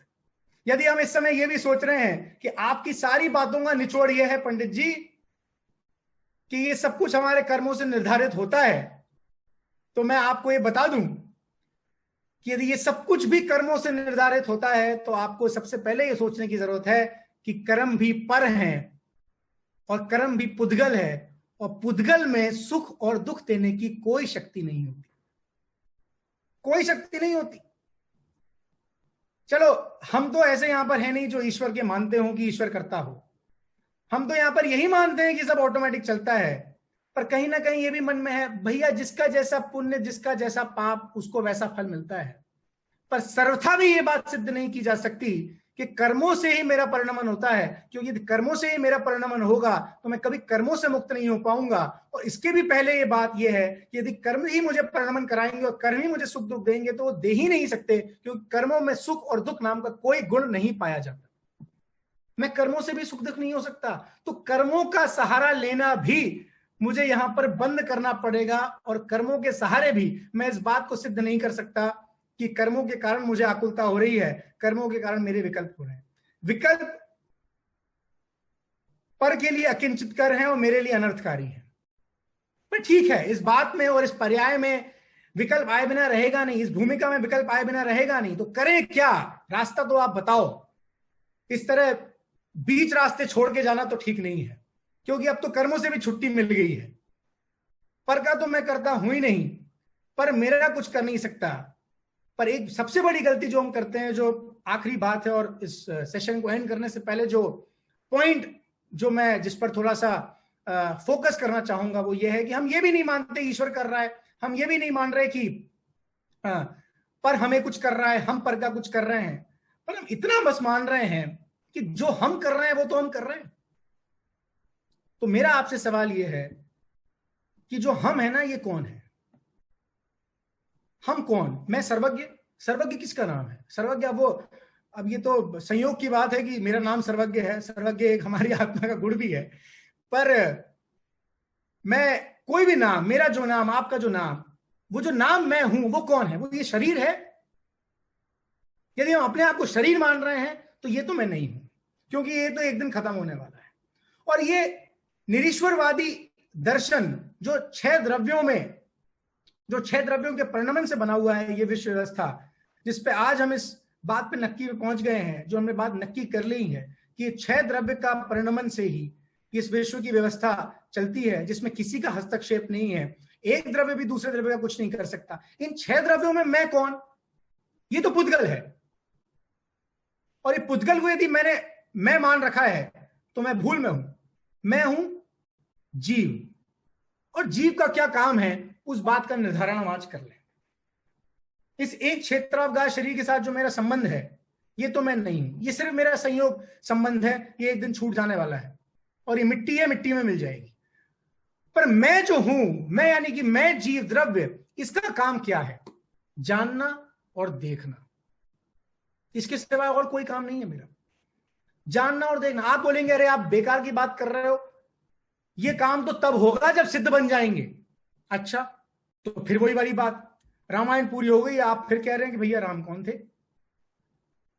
यदि हम इस समय यह भी सोच रहे हैं कि आपकी सारी बातों का निचोड़ यह है पंडित जी कि ये सब कुछ हमारे कर्मों से निर्धारित होता है, तो मैं आपको ये बता दूं कि यदि ये सब कुछ भी कर्मों से निर्धारित होता है, तो आपको सबसे पहले ये सोचने की जरूरत है कि कर्म भी पर हैं और कर्म भी पुद्गल है, और पुद्गल में सुख और दुख देने की कोई शक्ति नहीं होती, कोई शक्ति नहीं होती। चलो हम तो ऐसे यहां पर है नहीं जो ईश्वर के मानते हो कि ईश्वर करता हो, हम तो यहां पर यही मानते हैं कि सब ऑटोमेटिक चलता है, पर कहीं ना कहीं ये भी मन में है भैया जिसका जैसा पुण्य, जिसका जैसा पाप, उसको वैसा फल मिलता है। पर सर्वथा भी ये बात सिद्ध नहीं की जा सकती कि कर्मों से ही मेरा परिणमन होता है, क्योंकि यदि कर्मों से ही मेरा परिणमन होगा तो मैं कभी कर्मों से मुक्त नहीं हो पाऊंगा। और इसके भी पहले ये बात ये है कि यदि कर्म ही मुझे परिणमन कराएंगे और कर्म ही मुझे सुख दुख देंगे तो वो दे ही नहीं सकते, क्योंकि कर्मों में सुख और दुख नाम का कोई गुण नहीं पाया जाता। मैं कर्मों से भी सुख दुख नहीं हो सकता, तो कर्मों का सहारा लेना भी मुझे यहां पर बंद करना पड़ेगा। और कर्मों के सहारे भी मैं इस बात को सिद्ध नहीं कर सकता कि कर्मों के कारण मुझे आकुलता हो रही है, कर्मों के कारण मेरे विकल्प हो रहे हैं। विकल्प पर के लिए अकिंचित कर हैं और मेरे लिए अनर्थकारी है। पर ठीक है, इस बात में और इस पर्याय में विकल्प आए बिना रहेगा नहीं, इस भूमिका में विकल्प आए बिना रहेगा नहीं, तो करें क्या? रास्ता तो आप बताओ। इस तरह बीच रास्ते छोड़ के जाना तो ठीक नहीं है, क्योंकि अब तो कर्मों से भी छुट्टी मिल गई है। पर का तो मैं करता हूं ही नहीं, पर मेरा कुछ कर नहीं सकता। पर एक सबसे बड़ी गलती जो हम करते हैं, जो आखिरी बात है और इस सेशन को एंड करने से पहले जो पॉइंट जो मैं जिस पर थोड़ा सा फोकस करना चाहूंगा वो ये है कि हम ये भी नहीं मानते ईश्वर कर रहा है, हम ये भी नहीं मान रहे कि पर हमें कुछ कर रहा है, हम पर का कुछ कर रहे हैं, पर हम इतना बस मान रहे हैं कि जो हम कर रहे हैं वो तो हम कर रहे हैं। तो मेरा आपसे सवाल ये है कि जो हम है ना, ये कौन है? हम कौन? मैं सर्वज्ञ? सर्वज्ञ किसका नाम है? सर्वज्ञ वो, अब ये तो संयोग की बात है कि मेरा नाम सर्वज्ञ है, सर्वज्ञ एक हमारी आत्मा का गुण भी है। पर मैं कोई भी नाम, मेरा जो नाम, आपका जो नाम, वो जो नाम मैं हूं वो कौन है? वो ये शरीर है। यदि हम अपने आप को शरीर मान रहे हैं तो ये तो मैं नहीं हूं, क्योंकि ये तो एक दिन खत्म होने वाला है। और ये निरीश्वरवादी दर्शन जो छह द्रव्यों के परिणमन से बना हुआ है, ये विश्व व्यवस्था जिस पे आज हम इस बात पे नक्की में पहुंच गए हैं, जो हमने बात नक्की कर ली है कि छह द्रव्य का परिणमन से ही इस विश्व की व्यवस्था चलती है, जिसमें किसी का हस्तक्षेप नहीं है। एक द्रव्य भी दूसरे द्रव्य का कुछ नहीं कर सकता। इन छह द्रव्यों में मैं कौन? ये तो पुद्गल है। और ये पुद्गल को यदि मैं मान रखा है तो मैं भूल में हूं। मैं हूं जीव, और जीव का क्या काम है उस बात का निर्धारण हम आज कर लें। इस एक क्षेत्रावकाश शरीर के साथ जो मेरा संबंध है, ये तो मैं नहीं हूं, ये सिर्फ मेरा संयोग संबंध है, ये एक दिन छूट जाने वाला है और ये मिट्टी है, मिट्टी में मिल जाएगी। पर मैं जो हूं, मैं यानी कि मैं जीव द्रव्य, इसका काम क्या है? जानना और देखना। इसके सिवाय और कोई काम नहीं है मेरा। जानना और देखना। आप बोलेंगे अरे आप बेकार की बात कर रहे हो, ये काम तो तब होगा जब सिद्ध बन जाएंगे। अच्छा, तो फिर वही वाली बात, रामायण पूरी हो गई, आप फिर कह रहे हैं कि भैया राम कौन थे?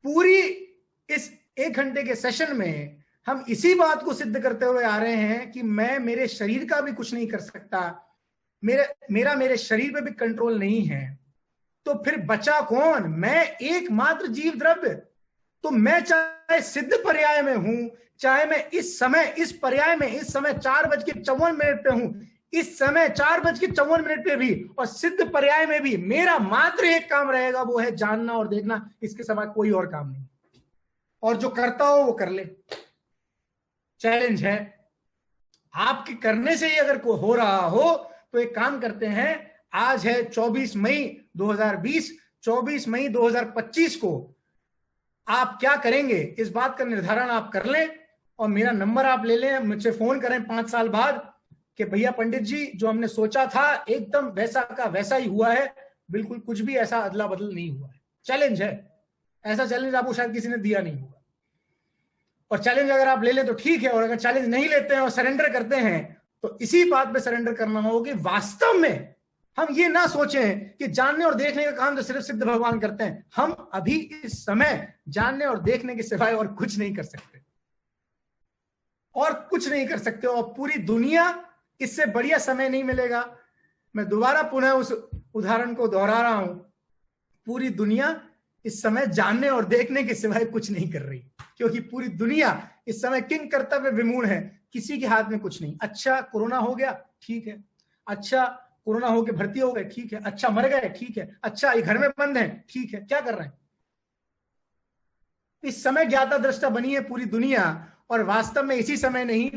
पूरी इस 1 घंटे के सेशन में हम इसी बात को सिद्ध करते हुए आ रहे हैं कि मैं मेरे शरीर का भी कुछ नहीं कर सकता, मेरे शरीर पे भी कंट्रोल नहीं है। तो फिर बचा कौन? मैं एकमात्र जीव द्रव्य। तो मैं चाहे सिद्ध पर्याय में हूं, चाहे मैं इस समय इस पर्याय में इस समय 4:54 पे हूं, इस समय 4:54 पे भी, और सिद्ध पर्याय में भी मेरा मात्र एक काम रहेगा, वो है जानना और देखना। इसके सिवा कोई और काम नहीं। और जो करता हो वो कर ले। चैलेंज है, आपके करने से ही अगर कोई हो रहा हो तो एक काम करते हैं, आज है 24 मई 2020, 24 मई 2025 को आप क्या करेंगे इस बात का निर्धारण आप कर लें, और मेरा नंबर आप ले लें, मुझसे फोन करें 5 साल बाद कि भैया पंडित जी, जो हमने सोचा था एकदम वैसा का वैसा ही हुआ है, बिल्कुल कुछ भी ऐसा अदला बदल नहीं हुआ है। चैलेंज है, ऐसा चैलेंज आपको शायद किसी ने दिया नहीं होगा। और चैलेंज अगर आप ले लें तो ठीक है, और अगर चैलेंज नहीं लेते हैं और सरेंडर करते हैं तो इसी बात पे सरेंडर करना होगा कि वास्तव में हम ये ना सोचें कि जानने और देखने का काम तो सिर्फ सिद्ध भगवान करते हैं। हम अभी इस समय जानने और देखने के सिवाय और कुछ नहीं कर सकते, और कुछ नहीं कर सकते, और पूरी दुनिया इससे बढ़िया समय नहीं मिलेगा। मैं दोबारा पुनः उस उदाहरण को दोहरा रहा हूं, पूरी दुनिया इस समय जानने और देखने के सिवाय कुछ नहीं कर रही, क्योंकि पूरी दुनिया इस समय किंग कर्तव्य विमूढ़ है, किसी के हाथ में कुछ नहीं। अच्छा कोरोना हो गया, ठीक है। अच्छा कोरोना होके भर्ती हो गए, ठीक है। अच्छा मर गए, ठीक है। अच्छा ये घर में बंद है, ठीक है। क्या कर रहे हैं? इस समय ज्ञाता दृष्टा बनी है पूरी दुनिया, और वास्तव में इसी समय नहीं,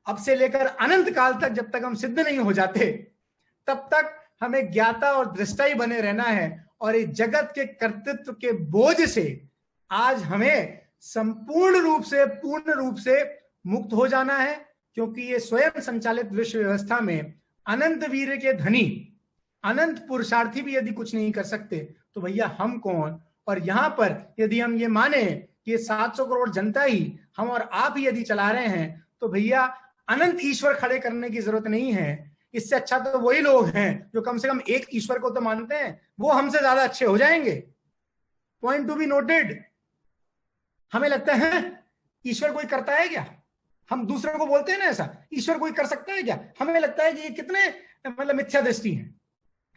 अब से लेकर अनंत काल तक, जब तक हम सिद्ध नहीं हो जाते तब तक हमें ज्ञाता और दृष्टा ही बने रहना है। और इस जगत के कर्तृत्व के बोझ से आज हमें पूर्ण रूप से मुक्त हो जाना है, क्योंकि ये स्वयं संचालित विश्व व्यवस्था में अनंत वीर के धनी, अनंत पुरुषार्थी भी यदि कुछ नहीं कर सकते तो भैया हम कौन। और यहां पर यदि हम ये माने कि ये 700 करोड़ जनता ही, हम और आप ही यदि चला रहे हैं, तो भैया अनंत ईश्वर खड़े करने की जरूरत नहीं है। इससे अच्छा तो वही लोग हैं जो कम से कम एक ईश्वर को तो मानते हैं, वो हमसे ज्यादा अच्छे हो जाएंगे। Point to be noted. हमें लगता है ईश्वर कोई करता है क्या, हम दूसरों को बोलते हैं ना ऐसा, ईश्वर कोई कर सकता है क्या, हमें लगता है कि ये कितने मतलब मिथ्या दृष्टि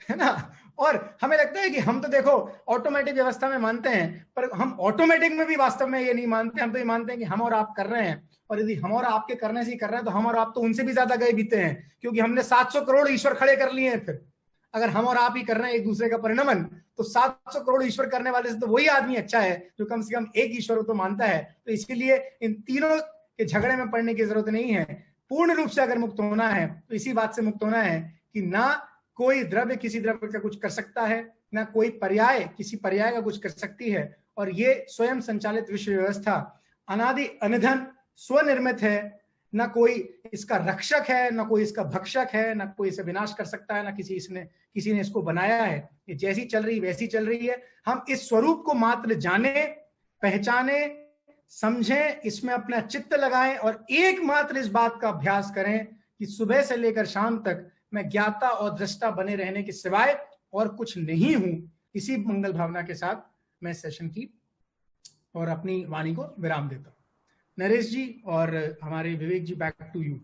है ना। और हमें लगता है कि हम तो देखो ऑटोमेटिक व्यवस्था में मानते हैं, पर हम ऑटोमेटिक में भी वास्तव में ये नहीं मानते। हम तो ये मानते हैं कि हम और आप कर रहे हैं, और यदि हम और आपके करने से ही कर रहे हैं तो हम और आप तो उनसे भी ज्यादा गए बीते हैं, क्योंकि हमने 700 करोड़ ईश्वर खड़े कर लिए हैं। फिर अगर हम और आप ही कर रहे हैं एक दूसरे का परिणमन, तो 700 करोड़ ईश्वर करने वाले से तो वही आदमी अच्छा है जो कम से कम एक ईश्वर को तो मानता है। तो इसीलिए इन तीनों के झगड़े में पड़ने की जरूरत नहीं है। पूर्ण रूप से अगर मुक्त होना है तो इसी बात से मुक्त होना है कि ना कोई द्रव्य किसी द्रव्य का कुछ कर सकता है, ना कोई पर्याय किसी पर्याय का कुछ कर सकती है। और ये स्वयं संचालित विश्व व्यवस्था अनादि अनिधन स्वनिर्मित है, ना कोई इसका रक्षक है, ना कोई इसका भक्षक है, ना कोई इसे विनाश कर सकता है, ना किसी ने इसको बनाया है। ये जैसी चल रही वैसी चल रही है। हम इस स्वरूप को मात्र जाने, पहचाने, समझें, इसमें अपना चित्त लगाएं और एकमात्र इस बात का अभ्यास करें कि सुबह से लेकर शाम तक मैं ज्ञाता और दृष्टा बने रहने के सिवाय और कुछ नहीं हूं। इसी मंगल भावना के साथ मैं सेशन की और अपनी वाणी को विराम देता हूं। नरेश जी और हमारे विवेक जी, बैक टू यू।